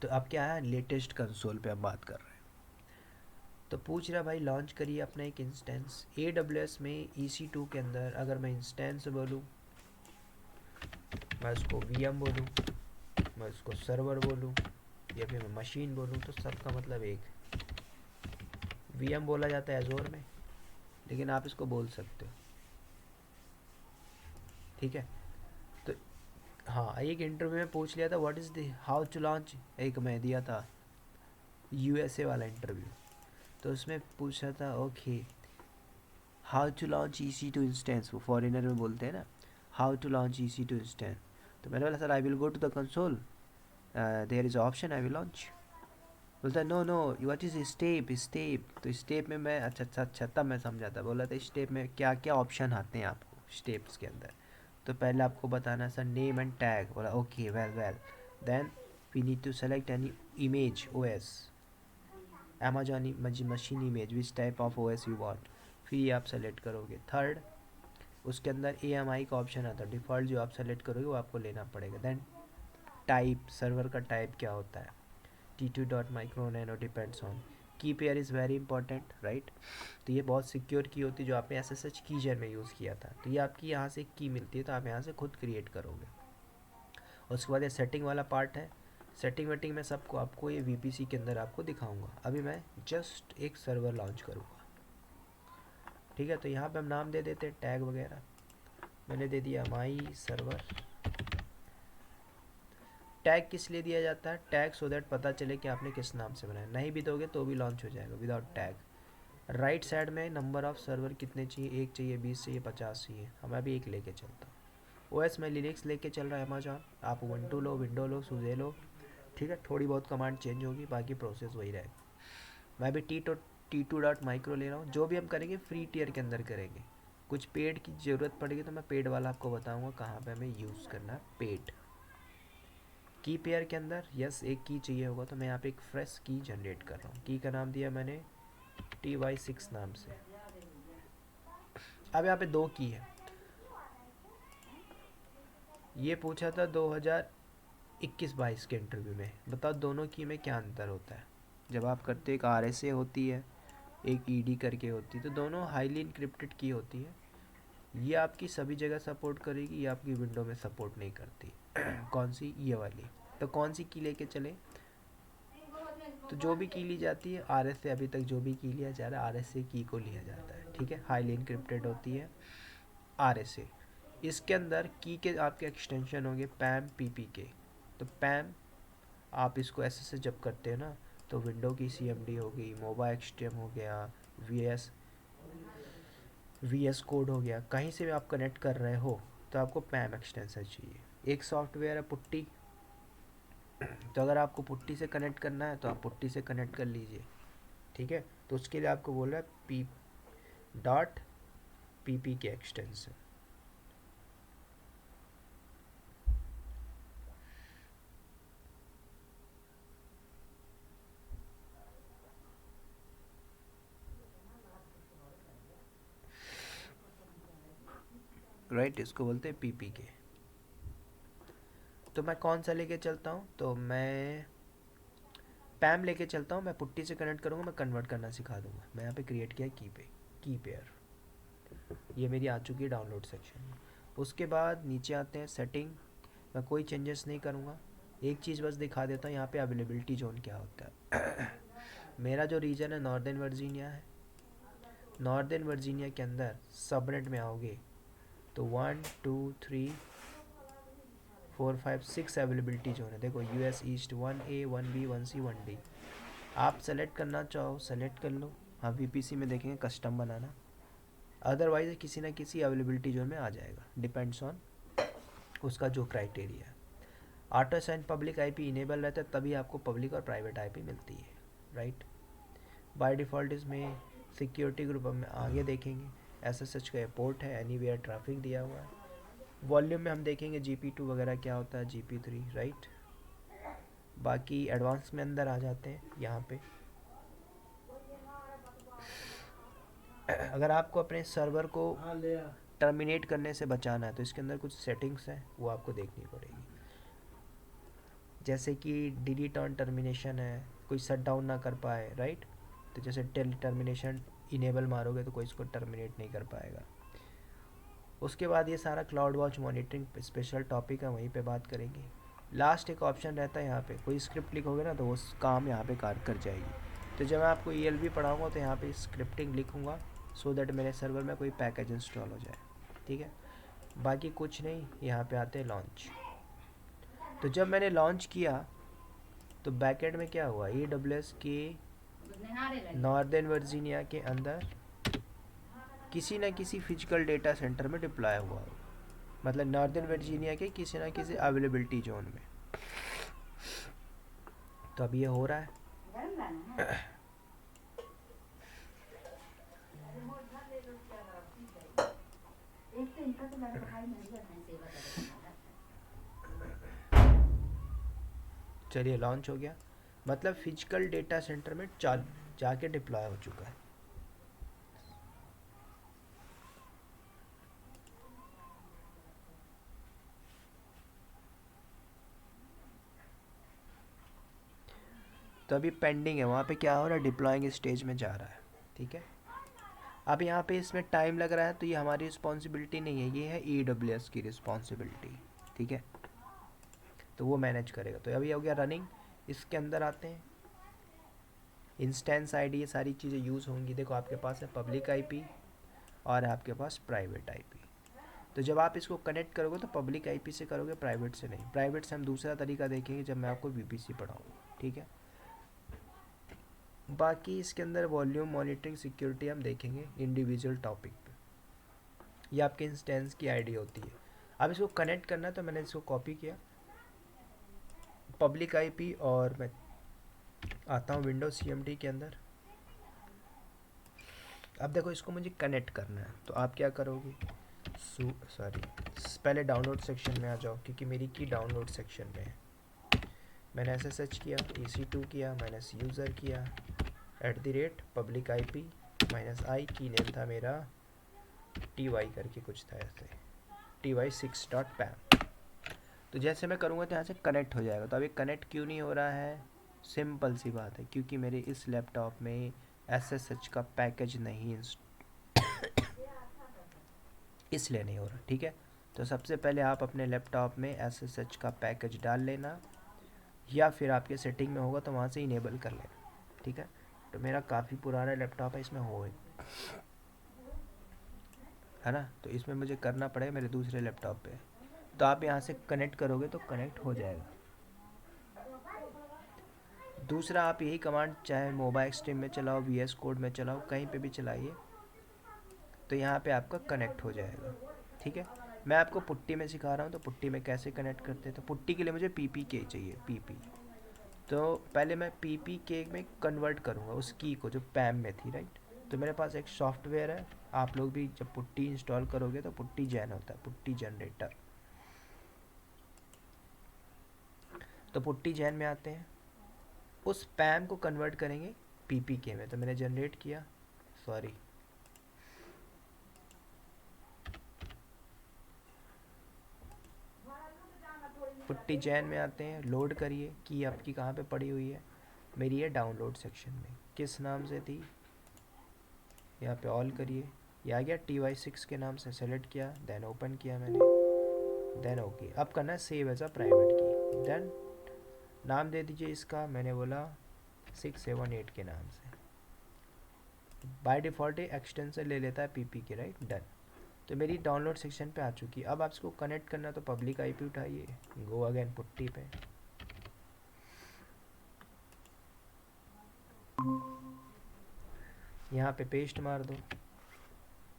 तो अब क्या है, लेटेस्ट कंसोल पे अब बात कर रहे हैं। तो पूछ रहा भाई लॉन्च करिए अपना एक इंस्टेंस AWS में EC2 के अंदर। अगर मैं इंस्टेंस बोलूँ, मैं उसको VM बोलूँ, मैं उसको सर्वर बोलूँ, या फिर मैं मशीन बोलूँ, तो सबका मतलब एक। VM बोला जाता है एजोर में, लेकिन आप इसको बोल सकते हो, ठीक है। तो हाँ, एक इंटरव्यू में पूछ लिया था what is the how to launch, एक मैं दिया था USA वाला इंटरव्यू, तो उसमें पूछा था okay how to launch EC2 instance, वो फॉरेनर में बोलते हैं ना, how to launch EC2 instance. तो मैंने बोला sir I will go to the console, there is option I will launch. बोलता है no no what is step. तो स्टेप में मैं अच्छा तब मैं समझा था। बोला था स्टेप में क्या क्या ऑप्शन आते हैं आपको स्टेप्स के अंदर। तो पहले आपको बताना सर नेम एंड टैग। बोला okay well then we need to select any image OS, Amazon machine image, which type of OS you want, फिर ये आप सेलेक्ट करोगे। थर्ड, उसके अंदर AMI का ऑप्शन आता है, डिफ़ॉल्ट जो आप सेलेक्ट करोगे वो आपको लेना पड़ेगा। देन टाइप, सर्वर का टाइप क्या होता है, T2 dot micro nano depends on, key pair is very important, right. तो ये बहुत सिक्योर की होती है जो आपने SSH कीजर में यूज़ किया था। तो ये आपकी यहाँ से की मिलती है, तो आप यहाँ से खुद क्रिएट करोगे। उसके बाद ये सेटिंग वाला पार्ट है, सेटिंग वेटिंग में सबको आपको ये VPC के अंदर आपको दिखाऊंगा। अभी मैं जस्ट एक सर्वर लॉन्च करूँगा, ठीक है। तो यहाँ पे हम नाम दे देते हैं टैग वगैरह, मैंने दे दिया माई सर्वर। टैग किस लिए दिया जाता है, टैग सो दैट पता चले कि आपने किस नाम से बनाया। नहीं भी दोगे तो भी लॉन्च हो जाएगा विदाउट टैग। राइट साइड में नंबर ऑफ़ सर्वर कितने चाहिए, 1 चाहिए, 20 चाहिए, 50 चाहिए, मैं भी एक लेके चलता हूँ। OS में लिनक्स लेके चल रहा है अमेजॉन, आप Ubuntu लो, विंडो लो, सुजे लो, ठीक है। थोड़ी बहुत कमांड चेंज होगी, बाकी प्रोसेस वही रहेगा। मैं भी T2 डॉट माइक्रो ले रहा हूँ। जो भी हम करेंगे फ्री टियर के अंदर करेंगे, कुछ पेड की ज़रूरत पड़ेगी तो मैं पेड वाला आपको बताऊंगा कहाँ पे हमें यूज़ करना है पेड की पेयर के अंदर। यस, एक की चाहिए होगा तो मैं यहाँ पे एक फ्रेश की जनरेट कर रहा हूँ। की का नाम दिया मैंने TY6 नाम से। अब यहाँ पे 2 की है। ये पूछा था 2021-22 के इंटरव्यू में, बताओ दोनों की में क्या अंतर होता है। जब आप करते हो एक RSA होती है, एक ED करके होती है, तो दोनों हाईली इनक्रिप्टेड की होती है। ये आपकी सभी जगह सपोर्ट करेगी, ये आपकी विंडो में सपोर्ट नहीं करती। कौन सी? ये वाली। तो कौन सी की लेके चले? तो जो भी की ली जाती है RSA, अभी तक जो भी की लिया जा रहा है RSA की को लिया जाता है, ठीक है। हाईली इनक्रिप्टेड होती है RSA। इसके अंदर की के आपके एक्सटेंशन होंगे पैम PPK। तो पैम आप इसको ऐसे जब करते हैं ना, तो विंडो की CMD हो गई, मोबा XTM हो गया, VS कोड हो गया, कहीं से भी आप कनेक्ट कर रहे हो तो आपको पैम एक्सटेंशन चाहिए। एक सॉफ्टवेयर है पुट्टी, तो अगर आपको पुट्टी से कनेक्ट करना है तो आप पुट्टी से कनेक्ट कर लीजिए, ठीक है। तो उसके लिए आपको बोल रहा है .PPK एक्सटेंशन। राइट, इसको बोलते हैं PPK। तो मैं कौन सा लेके चलता हूँ? तो मैं पैम लेके चलता हूँ। मैं पुट्टी से कनेक्ट करूँगा, मैं कन्वर्ट करना सिखा दूँगा। मैं यहाँ पे क्रिएट किया की पेयर, ये मेरी आ चुकी है डाउनलोड सेक्शन में। उसके बाद नीचे आते हैं सेटिंग। मैं कोई चेंजेस नहीं करूँगा, एक चीज़ बस दिखा देता हूँ यहाँ पे अवेलेबिलिटी जोन क्या होता है। मेरा जो रीजन है नॉर्दर्न वर्जीनिया है। नॉर्दर्न वर्जीनिया के अंदर सबनेट में आओगे तो 1 2 3 4 5 6 अवेलेबिलिटी जोन है। देखो US east 1A 1B 1C 1D। आप सेलेक्ट करना चाहो सेलेक्ट कर लो। हाँ, VPC में देखेंगे कस्टम बनाना, अदरवाइज किसी ना किसी अवेलेबिलिटी जोन में आ जाएगा, डिपेंड्स ऑन उसका जो क्राइटेरिया है। Auto assign public IP enable रहता है तभी आपको पब्लिक और प्राइवेट IP मिलती है, राइट। बाय डिफ़ॉल्ट इसमें सिक्योरिटी ग्रुप हम आगे देखेंगे। SSH का पोर्ट है, एनीवेयर ट्रैफिक दिया हुआ है। वॉल्यूम में हम देखेंगे GP2 वगैरह क्या होता है, GP3, राइट। बाकी एडवांस में अंदर आ जाते हैं यहाँ पे। अगर आपको अपने सर्वर को टर्मिनेट करने से बचाना है तो इसके अंदर कुछ सेटिंग्स हैं, वो आपको देखनी पड़ेगी। जैसे कि डिलीट ऑन टर्मिनेशन है, कोई शट डाउन ना कर पाए, राइट। तो जैसे टर्मिनेशन इनेबल मारोगे तो कोई इसको टर्मिनेट नहीं कर पाएगा। उसके बाद ये सारा cloud watch monitoring special topic है, वहीं पे बात करेंगे। लास्ट एक ऑप्शन रहता है यहाँ पे, कोई स्क्रिप्ट लिखोगे ना तो वो काम यहाँ पे कार कर जाएगी। तो जब मैं आपको ELB पढ़ाऊँगा तो यहाँ पे स्क्रिप्टिंग लिखूँगा सो दैट मेरे सर्वर में कोई पैकेज इंस्टॉल हो जाए, ठीक है। बाकी कुछ नहीं। यहाँ पे आते हैं लॉन्च। तो जब मैंने लॉन्च किया तो बैकएंड में क्या हुआ, AWS के नॉर्दर्न वर्जीनिया के अंदर किसी न किसी फिजिकल डेटा सेंटर में डिप्लॉय हुआ हो, मतलब नॉर्दर्न वर्जीनिया के किसी न किसी अवेलेबिलिटी जोन में। तो अब ये हो रहा है। चलिए लॉन्च हो गया, मतलब फिजिकल डेटा सेंटर में जाके डिप्लॉय हो चुका है। तो अभी पेंडिंग है, वहाँ पे क्या हो रहा है, डिप्लॉइंग स्टेज में जा रहा है, ठीक है। अब यहाँ पे इसमें टाइम लग रहा है तो ये हमारी रिस्पॉन्सिबिलिटी नहीं है, ये है AWS की रिस्पॉन्सिबिलिटी, ठीक है। तो वो मैनेज करेगा। तो अभी हो गया रनिंग। इसके अंदर आते हैं इंस्टेंस ID, ये सारी चीज़ें यूज़ होंगी। देखो आपके पास है पब्लिक IP और आपके पास प्राइवेट IP। तो जब आप इसको कनेक्ट करोगे तो पब्लिक IP से करोगे, प्राइवेट से नहीं। प्राइवेट से हम दूसरा तरीका देखेंगे जब मैं आपको VPC पढ़ाऊँगा, ठीक है। बाकी इसके अंदर वॉल्यूम मॉनिटरिंग सिक्योरिटी हम देखेंगे इंडिविजुअल टॉपिक पे। ये आपके इंस्टेंस की ID होती है। अब इसको कनेक्ट करना है तो मैंने इसको कॉपी किया पब्लिक IP और मैं आता हूँ विंडोज CMD के अंदर। अब देखो इसको मुझे कनेक्ट करना है, तो आप क्या करोगे, सॉरी पहले डाउनलोड सेक्शन में आ जाओ, क्योंकि मेरी की डाउनलोड सेक्शन में है। मैंने ऐसे सर्च किया, EC2 किया, माइनस यूज़र किया, @ पब्लिक IP -i, की नेम था मेरा TY करके कुछ था ऐसे, ty6.pam। तो जैसे मैं करूँगा तो यहाँ से कनेक्ट हो जाएगा। तो अभी कनेक्ट क्यों नहीं हो रहा है, सिंपल सी बात है, क्योंकि मेरे इस लैपटॉप में SSH का पैकेज नहीं इसलिए नहीं हो रहा। ठीक है, तो सबसे पहले आप अपने लैपटॉप में SSH का पैकेज डाल लेना, या फिर आपके सेटिंग में होगा तो वहाँ से इनेबल कर लेना। ठीक है, तो मेरा काफ़ी पुराना लैपटॉप है, इसमें है ना, तो इसमें मुझे करना पड़ेगा मेरे दूसरे लैपटॉप पे। तो आप यहाँ से कनेक्ट करोगे तो कनेक्ट हो जाएगा। दूसरा, आप यही कमांड चाहे मोबाइल स्ट्रीम में चलाओ, VS कोड में चलाओ, कहीं पे भी चलाइए, तो यहाँ पे आपका कनेक्ट हो जाएगा। ठीक है, मैं आपको पुट्टी में सिखा रहा हूँ, तो पुट्टी में कैसे कनेक्ट करते हैं। तो पुट्टी के लिए मुझे PPK चाहिए, PP। तो पहले मैं PPK में कन्वर्ट करूँगा उस की को जो पैम में थी, राइट। तो मेरे पास एक सॉफ्टवेयर है, आप लोग भी जब पुट्टी इंस्टॉल करोगे तो पुट्टी जैन होता है, पुट्टी जनरेटर। तो पुट्टी जैन में आते हैं, उस पैम को कन्वर्ट करेंगे PPK में। तो मैंने जनरेट किया, सॉरी पुट्टी जैन में आते हैं, लोड करिए, की आपकी कहाँ पे पड़ी हुई है, मेरी है डाउनलोड सेक्शन में, किस नाम से थी, यहाँ पे ऑल करिए, ये आ गया TY6 के नाम से, सेलेक्ट किया, देन ओपन किया मैंने, देन ओके। अब करना है सेव एज अ प्राइवेट की, देन नाम दे दीजिए इसका, मैंने बोला 678 के नाम से। बाय डिफ़ॉल्ट एक्सटेंशन ले लेता है PPK, राइट, डन। तो मेरी डाउनलोड सेक्शन पे आ चुकी है। अब आप इसको कनेक्ट करना, तो पब्लिक IP उठाइए, गो अगेन पुट्टी पे, यहाँ पे पेस्ट मार दो।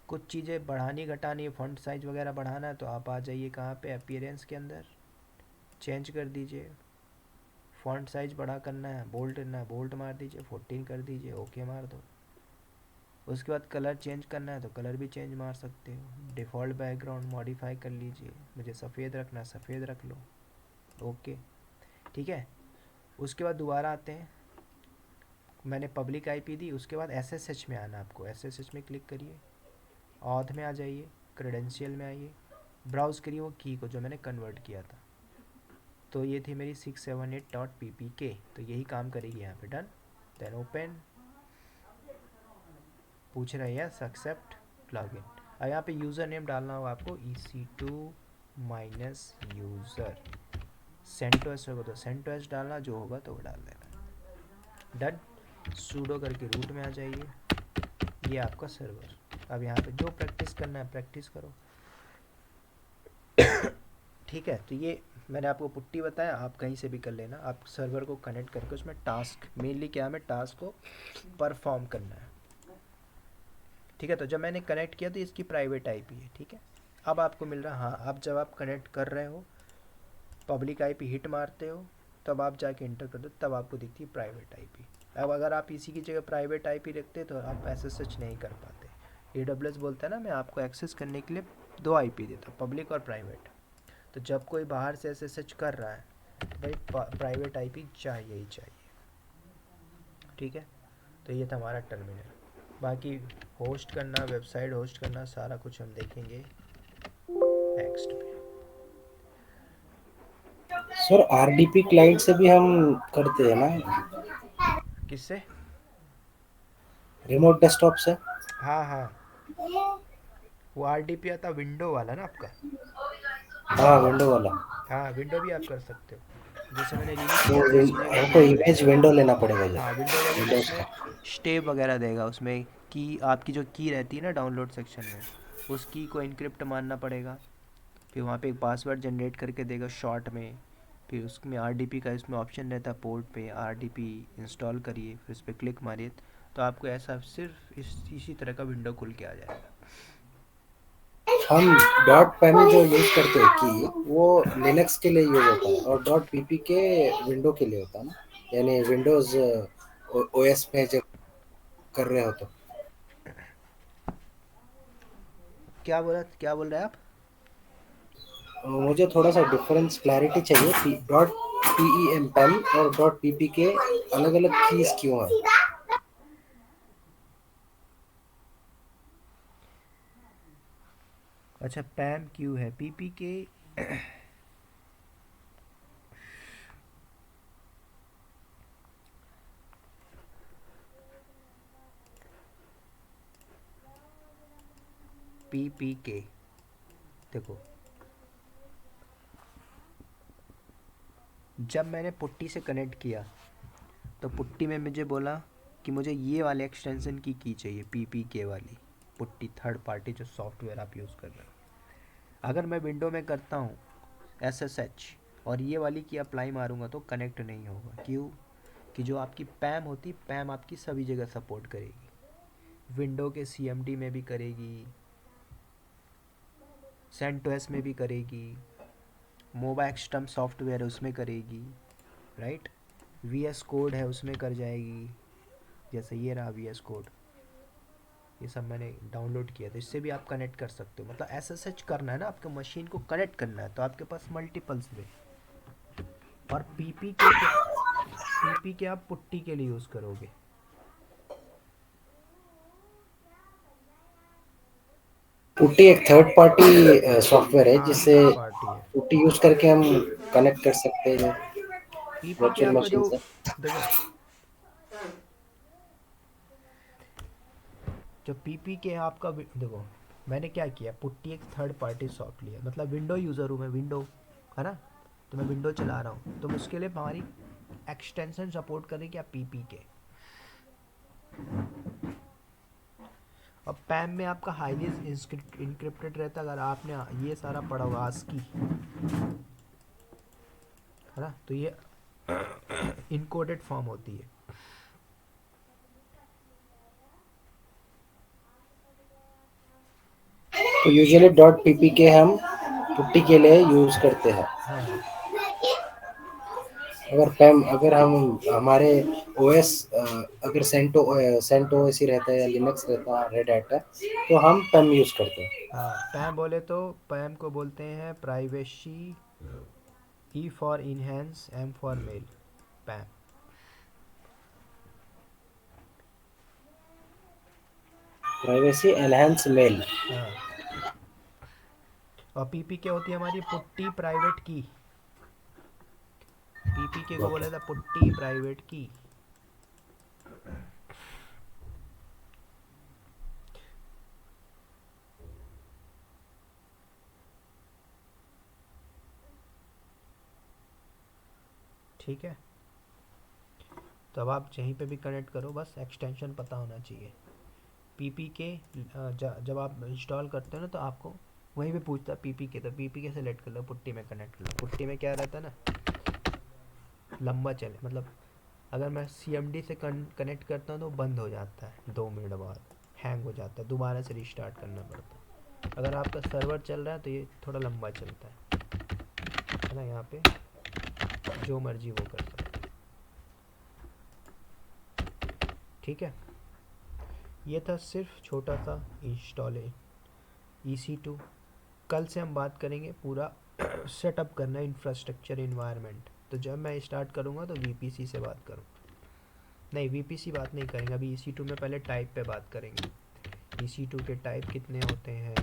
कुछ चीज़ें बढ़ानी घटानी, फॉन्ट साइज वगैरह बढ़ाना है, तो आप आ जाइए कहाँ पे, अपीयरेंस के अंदर, चेंज कर दीजिए, फॉन्ट साइज बड़ा करना है, बोल्ड करना है, बोल्ड मार दीजिए, 14 कर दीजिए, ओके मार दो। उसके बाद कलर चेंज करना है तो कलर भी चेंज मार सकते हो, डिफ़ॉल्ट बैकग्राउंड मॉडिफाई कर लीजिए, मुझे सफ़ेद रखना है सफ़ेद रख लो, ओके। ठीक है, उसके बाद दोबारा आते हैं, मैंने पब्लिक IP दी, उसके बाद SSH में आना, आपको SSH में क्लिक करिए, ऑथ में आ जाइए, क्रेडेंशियल में आइए, ब्राउज़ करिए वो की को जो मैंने कन्वर्ट किया था। तो ये थी मेरी 678.ppk, तो यही काम करेगी यहाँ पे, डन, देन ओपन, पूछ रहा है यस एक्सेप्ट लॉगिन। अब यहाँ पे यूज़र नेम डालना होगा आपको, EC2 -यूज़र, CentOS होगा तो CentOS डालना, जो होगा तो वो डाल देना, डन। सूडो करके रूट में आ जाइए, ये आपका सर्वर। अब यहाँ पे जो प्रैक्टिस करना है प्रैक्टिस करो। ठीक है, तो ये मैंने आपको पुट्टी बताया, आप कहीं से भी कर लेना। आप सर्वर को कनेक्ट करके उसमें टास्क, मेनली क्या हमें टास्क को परफॉर्म करना है। ठीक है, तो जब मैंने कनेक्ट किया तो इसकी प्राइवेट IP है। ठीक है, अब आपको मिल रहा, हाँ, अब जब आप कनेक्ट कर रहे हो, पब्लिक IP हिट मारते हो, तब आप जाके इंटर कर दो, तब आपको दिखती है प्राइवेट IP। अब अगर आप इसी की जगह प्राइवेट IP रखते तो आप SSH नहीं कर पाते। AWS बोलता है ना, मैं आपको एक्सेस करने के लिए 2 IP देता हूँ, पब्लिक और प्राइवेट। तो जब कोई बाहर से SSH कर रहा है तो भाई प्राइवेट IP चाहिए ही चाहिए। ठीक है, तो ये था हमारा टर्मिनल। बाकी होस्ट करना, वेबसाइट होस्ट करना, सारा कुछ हम देखेंगे नेक्स्ट पे। सर RDP क्लाइंट से भी हम करते हैं ना, किससे? रिमोट डेस्कटॉप से। हाँ हाँ, वो RDP आता विंडो वाला ना आपका? हाँ, विंडो वाला। हाँ, विंडो भी आप कर सकते हो, जैसे मैंने लिनक्स तो किया था इसलिए मैं हमको विंडो इमेज लिया। विंडो लेना पड़ेगा हाँ, विंडो लोगे तो विंडोज उसमें का। स्टेप वगैरह देगा, उसमें की आपकी जो की रहती है ना डाउनलोड सेक्शन में, उस की को इनक्रिप्ट मानना पड़ेगा। फिर वहाँ पे एक पासवर्ड जनरेट करके देगा शॉर्ट में। फिर उसमें RDP का इसमें ऑप्शन रहता है, पोर्ट पे RDP इंस्टॉल करिए, फिर उस पर क्लिक मारिए, तो आपको ऐसा सिर्फ इसी तरह का विंडो खुल के आ जाएगा। हम डॉट पैम जो यूज करते हैं कि वो लिनक्स के लिए यूज होता है, और डॉट पीपी के विंडो के लिए होता है ना, यानी विंडोज OS में जब कर रहे हो तो। क्या बोल रहे हैं आप? मुझे थोड़ा सा डिफरेंस क्लैरिटी चाहिए, डॉट पी ई एम पैम और डॉट पी पी के अलग अलग कीज क्यों है? अच्छा, पैम क्यू है, पीपी के पीपी के देखो, जब मैंने पुट्टी से कनेक्ट किया तो पुट्टी में मुझे बोला कि मुझे ये वाले एक्सटेंशन की चाहिए, पीपी के वाली पुट्टी, थर्ड पार्टी जो सॉफ्टवेयर आप यूज़ कर रहे हो। अगर मैं विंडो में करता हूँ SSH और ये वाली की अप्लाई मारूंगा तो कनेक्ट नहीं होगा। क्यों? कि जो आपकी पैम होती, पैम आपकी सभी जगह सपोर्ट करेगी, विंडो के CMD में भी करेगी, CentOS में भी करेगी, मोबा एक्सटर्म सॉफ्टवेयर है उसमें करेगी, राइट। VS कोड है उसमें कर जाएगी, जैसे ये रहा VS कोड, ये सब मैंने डाउनलोड किया था, इससे भी आप कनेक्ट कर सकते हो। मतलब SSH करना है ना, आपके मशीन को कनेक्ट करना है, तो आपके पास मल्टीपल्स वे। और पीपी के आप पुट्टी के लिए यूज़ करोगे। पुट्टी एक थर्ड पार्टी सॉफ्टवेयर है हाँ, जिससे थर्ड पार्टी है। पुट्टी यूज करके हम कनेक्ट कर सकते हैं पीपी के वर्चुअल आपका मशीन जो, से। देखो, जो पीपी के आपका देखो, मैंने क्या किया, पुट्टी एक थर्ड पार्टी सॉफ्ट लिया, मतलब विंडो यूज़र हूँ मैं, विंडो है ना, तो मैं विंडो चला रहा हूँ, तो उसके लिए हमारी एक्सटेंशन सपोर्ट करेगी आप पीपी के। और पैम में आपका हाईली इंक्रिप्टेड रहता है, अगर आपने ये सारा पढ़ा होगा ASCII, है ना, तो ये इनकोडेड फॉर्म होती है। तो यूजुअली डॉट पी पी के हम पुट्टी के लिए यूज करते हैं। हाँ, अगर पैम, अगर हम हमारे ओएस अगर सेंटो ओएस ही रहता है या लिनक्स रहता है, रेड हैट का, तो हम पैम यूज करते हैं। हाँ, पैम बोले तो पैम को बोलते हैं privacy, E for enhance, M for mail, PEM. Privacy enhance mail. हाँ, और पीपी के होती है हमारी पुट्टी प्राइवेट की, पीपी के को ओके। बोला था पुट्टी प्राइवेट की। ठीक है, तो अब आप यहीं पे भी कनेक्ट करो, बस एक्सटेंशन पता होना चाहिए। पीपी के जब आप इंस्टॉल करते हो ना, तो आपको वहीं पे पूछता है पीपी के, तो पीपी के सेलेक्ट कर लो, पुट्टी में कनेक्ट कर लो। पुट्टी में क्या रहता है ना, लंबा चले, मतलब अगर मैं CMD से कनेक्ट करता हूँ तो बंद हो जाता है 2 मिनट बाद, हैंग हो जाता है, दोबारा से रिस्टार्ट करना पड़ता है। अगर आपका सर्वर चल रहा है तो ये थोड़ा लंबा चलता है ना, यहाँ पे जो मर्जी वो कर सकते हैं। ठीक है, ये था सिर्फ छोटा सा इंस्टॉल है EC2। कल से हम बात करेंगे पूरा सेटअप करना इंफ्रास्ट्रक्चर इन्वायरमेंट। तो जब मैं स्टार्ट करूँगा तो VPC से बात करूँ, नहीं VPC बात नहीं करेंगे अभी, EC2 में पहले टाइप पे बात करेंगे। EC2 के टाइप कितने होते हैं,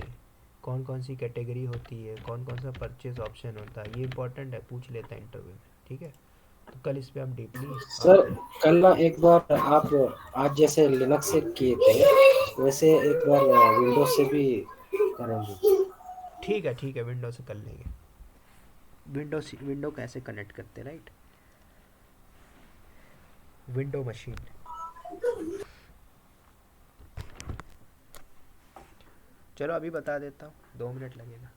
कौन कौन सी कैटेगरी होती है, कौन कौन सा परचेज ऑप्शन होता है, ये इंपॉर्टेंट है, पूछ लेता है इंटरव्यू में। ठीक है, तो कल इस पे हम डीपली सर कल ना एक बार आप आज जैसे लिनक्स से किए थे वैसे एक बार विंडोज से भी करेंगे। ठीक है, विंडो से कर लेंगे। विंडो कैसे कनेक्ट करते हैं, राइट, विंडो मशीन। चलो अभी बता देता हूँ, 2 मिनट लगेगा।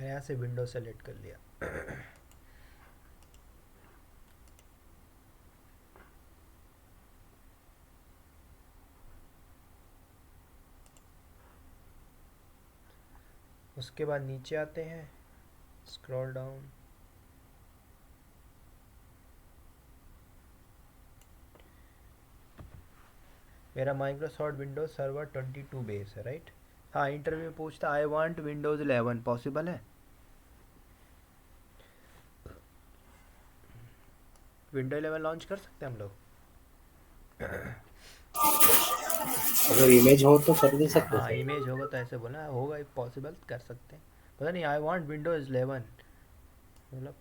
मैं यहाँ से विंडो सेलेक्ट कर लिया। उसके बाद नीचे आते हैं, स्क्रॉल डाउन, मेरा माइक्रोसॉफ्ट विंडोज सर्वर 22 बेस है, राइट। हाँ, इंटरव्यू में पूछता आई वांट विंडोज 11, पॉसिबल है? विंडो 11 लॉन्च कर सकते हैं हम लोग? अगर इमेज हो तो कर दे सकते हाँ, हैं। इमेज होगा तो ऐसे बोलना होगा, पॉसिबल कर सकते हैं। पता नहीं, आई वांट विंडोज 11 मतलब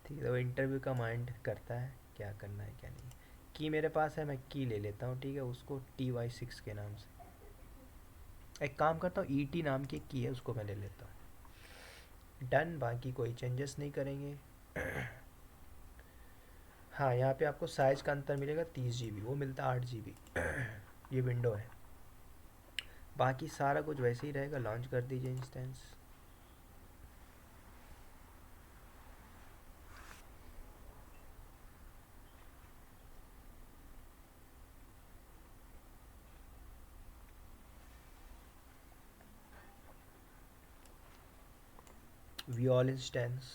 ठीक है। वो इंटरव्यू का माइंड करता है क्या करना है क्या नहीं। की मेरे पास है, मैं की ले लेता हूँ, ठीक है। उसको TY6 के नाम से एक काम करता हूँ, ET नाम की एक की है, उसको मैं ले लेता हूँ। डन, बाकी कोई चेंजेस नहीं करेंगे। हाँ, यहाँ पे आपको साइज़ का अंतर मिलेगा, 30 GB, वो मिलता है 8 GB। ये विंडो है, बाकी सारा कुछ वैसे ही रहेगा। लॉन्च कर दीजिए इंस्टेंस। view all instance।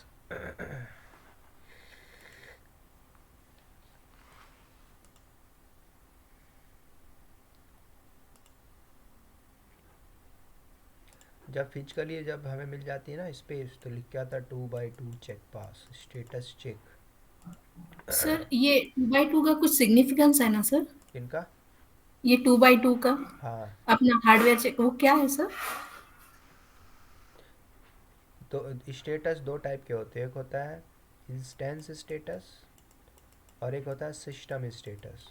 जब फिजिकली जब हमें मिल जाती है ना स्पेस, तो लिख के आता 2x2 check pass, status check. Sir ये 2x2 का कुछ सिग्निफिकेंस है ना सर? इनका, ये 2x2 का हाँ, अपना हार्डवेयर चेक वो क्या है सर? तो स्टेटस दो टाइप के होते हैं, एक होता है इंस्टेंस स्टेटस और एक होता है सिस्टम स्टेटस।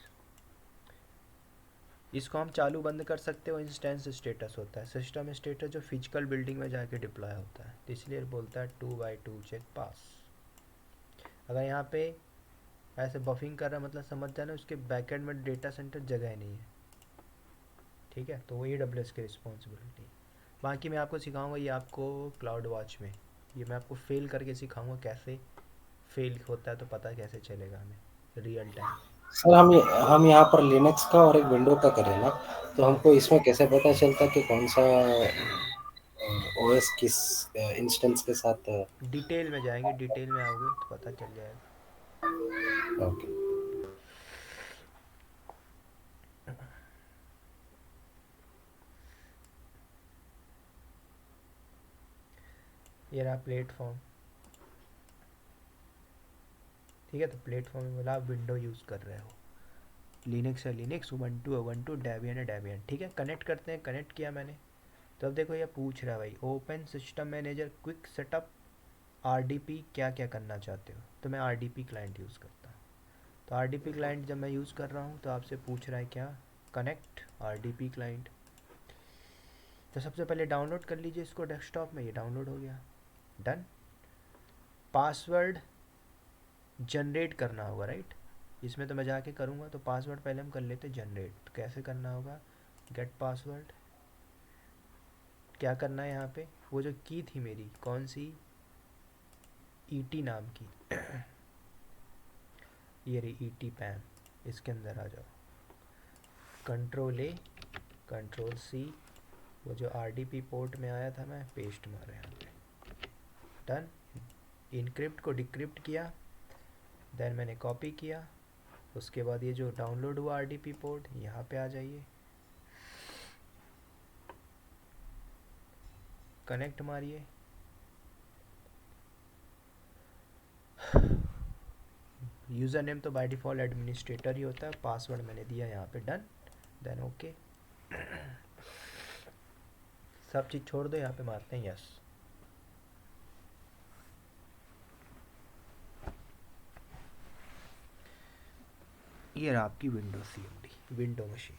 इसको हम चालू बंद कर सकते हो, इंस्टेंस स्टेटस होता है। सिस्टम स्टेटस जो फिजिकल बिल्डिंग में जाके डिप्लॉय होता है, तो इसलिए बोलता है 2x2 चेक पास। अगर यहाँ पे ऐसे बफिंग कर रहा है, मतलब समझ जाना उसके बैकएंड में डेटा सेंटर जगह नहीं है, ठीक है। तो वो AWS की रिस्पॉन्सिबिलिटी। बाकी मैं आपको सिखाऊंगा, ये आपको क्लाउड वॉच में, ये मैं आपको फेल करके सिखाऊंगा, कैसे फेल होता है तो पता कैसे चलेगा हमें रियल टाइम। सर हम यहाँ पर लिनक्स का और एक विंडो का करें ना, तो हमको इसमें कैसे पता चलता कि कौन सा ओएस किस इंस्टेंस के साथ? डिटेल में जाएंगे, डिटेल में आओगे तो पता चल जाएगा। ओके। ये रहा प्लेटफॉर्म, ठीक है। तो प्लेटफॉर्म में बोला आप विंडो यूज़ कर रहे हो, लिनक्स है लिनक्स, उबंटू है उबंटू, डेबियन है डेबियन, ठीक है। कनेक्ट करते हैं, कनेक्ट किया मैंने। तो अब देखो ये पूछ रहा है भाई, open system manager quick setup RDP क्या क्या करना चाहते हो। तो मैं RDP क्लाइंट यूज़ करता हूँ। तो RDP क्लाइंट जब मैं यूज़ कर रहा हूँ तो आपसे पूछ रहा है क्या, कनेक्ट RDP क्लाइंट। तो सबसे पहले डाउनलोड कर लीजिए इसको डेस्कटॉप में, ये डाउनलोड हो गया, डन। पासवर्ड जनरेट करना होगा, राइट। इसमें तो मैं जाके करूँगा, तो पासवर्ड पहले हम कर लेते जनरेट। तो कैसे करना होगा, गेट पासवर्ड। क्या करना है यहाँ पे, वो जो की थी मेरी कौन सी, ET नाम की, ये रही ET पैन, इसके अंदर आ जाओ, Ctrl+A Ctrl+C, वो जो RDP पोर्ट में आया था मैं पेस्ट मारा यहाँ पे, डन। इनक्रिप्ट को डिक्रिप्ट किया, देन मैंने कॉपी किया। उसके बाद ये जो डाउनलोड हुआ RDP पोर्ट, यहाँ पे आ जाइए, कनेक्ट मारिए। यूज़र नेम तो बाय डिफ़ॉल्ट एडमिनिस्ट्रेटर ही होता है, पासवर्ड मैंने दिया यहाँ पे, डन। देन ओके, सब चीज़ छोड़ दो, यहाँ पे मारते हैं यस। ये रहा आपकी विंडो CMD, विंडो मशीन।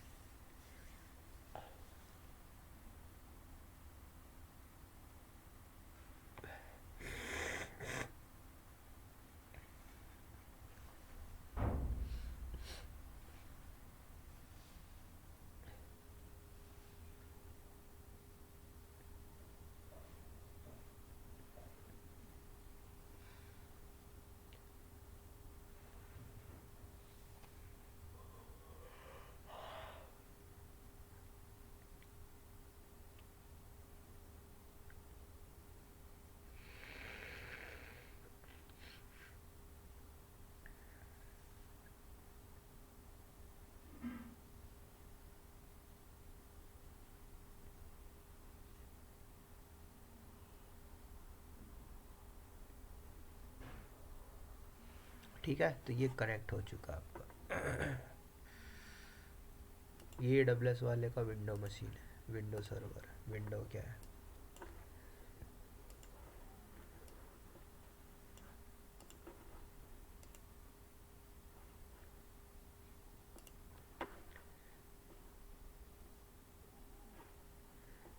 ठीक है, तो ये कनेक्ट हो चुका आपका। ये AWS वाले का विंडो मशीन है, विंडो सर्वर। विंडो क्या है?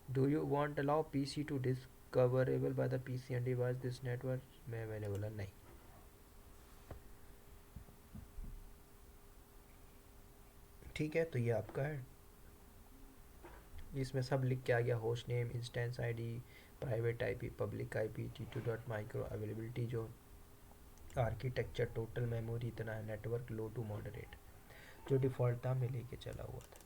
Do you want allow PC to discoverable by the PC and device this network? मैंने बोला नहीं। ठीक है, तो ये आपका है, इसमें सब लिख के आ गया, host name, instance ID, private IP, public IP, T2.micro, availability जो आर्किटेक्चर, टोटल मेमोरी इतना है, नेटवर्क लो टू मॉडरेट, जो डिफ़ॉल्ट था मैं लेके चला हुआ था।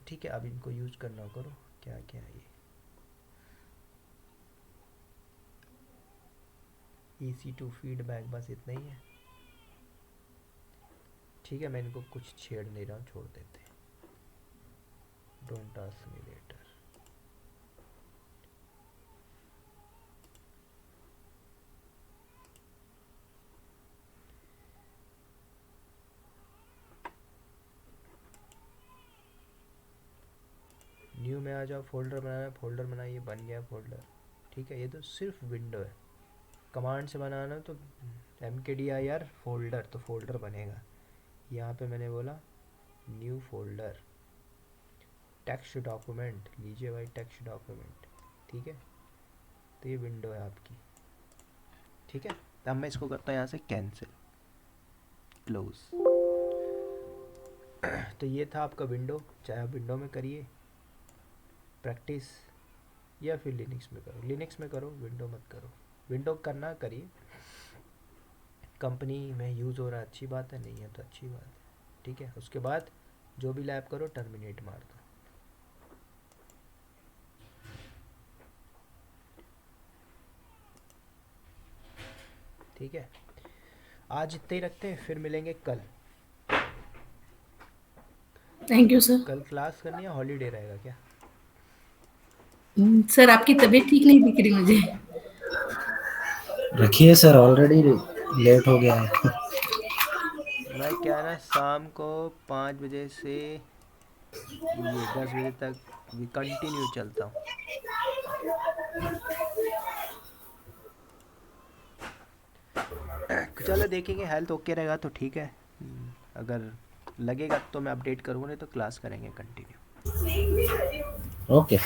ठीक है, अब इनको यूज करना करो। क्या क्या है ये EC2 फीडबैक, बस इतना ही है। ठीक है, मैं इनको कुछ छेड़ नहीं रहा हूँ, छोड़ देते हैं। Don't ask me later. New में आ जाओ, फोल्डर बनाना है, फोल्डर बनाइए, बन गया फोल्डर। ठीक है, ये तो सिर्फ विंडो है। कमांड से बनाना तो mkdir फोल्डर, तो फोल्डर बनेगा। यहाँ पे मैंने बोला न्यू फोल्डर, टेक्स्ट डॉक्यूमेंट लीजिए भाई, टेक्स्ट डॉक्यूमेंट। ठीक है, तो ये विंडो है आपकी। ठीक है, अब मैं इसको करता हूँ यहाँ से कैंसिल, क्लोज। तो ये था आपका विंडो। चाहे आप विंडो में करिए प्रैक्टिस, या फिर लिनक्स में करो। लिनक्स में करो, विंडो मत करो। विंडो करना करिए, कंपनी में यूज़ हो रहा है, अच्छी बात है, नहीं है तो अच्छी बात है। ठीक है, उसके बाद जो भी लैब करो टर्मिनेट मार दो। ठीक है, आज इतने ही रखते हैं, फिर मिलेंगे कल। Thank you sir. कल क्लास करनी है, हॉलीडे रहेगा क्या? सर आपकी तबीयत ठीक नहीं दिख रही मुझे। रखिए सर, ऑलरेडी लेट हो गया है। मैं क्या ना, शाम को 5 बजे से ये 10 बजे तक भी कंटिन्यू चलता हूँ। चलो देखेंगे, हेल्थ ओके रहेगा तो ठीक है, अगर लगेगा तो मैं अपडेट करूँगा, नहीं तो क्लास करेंगे कंटिन्यू। ओके।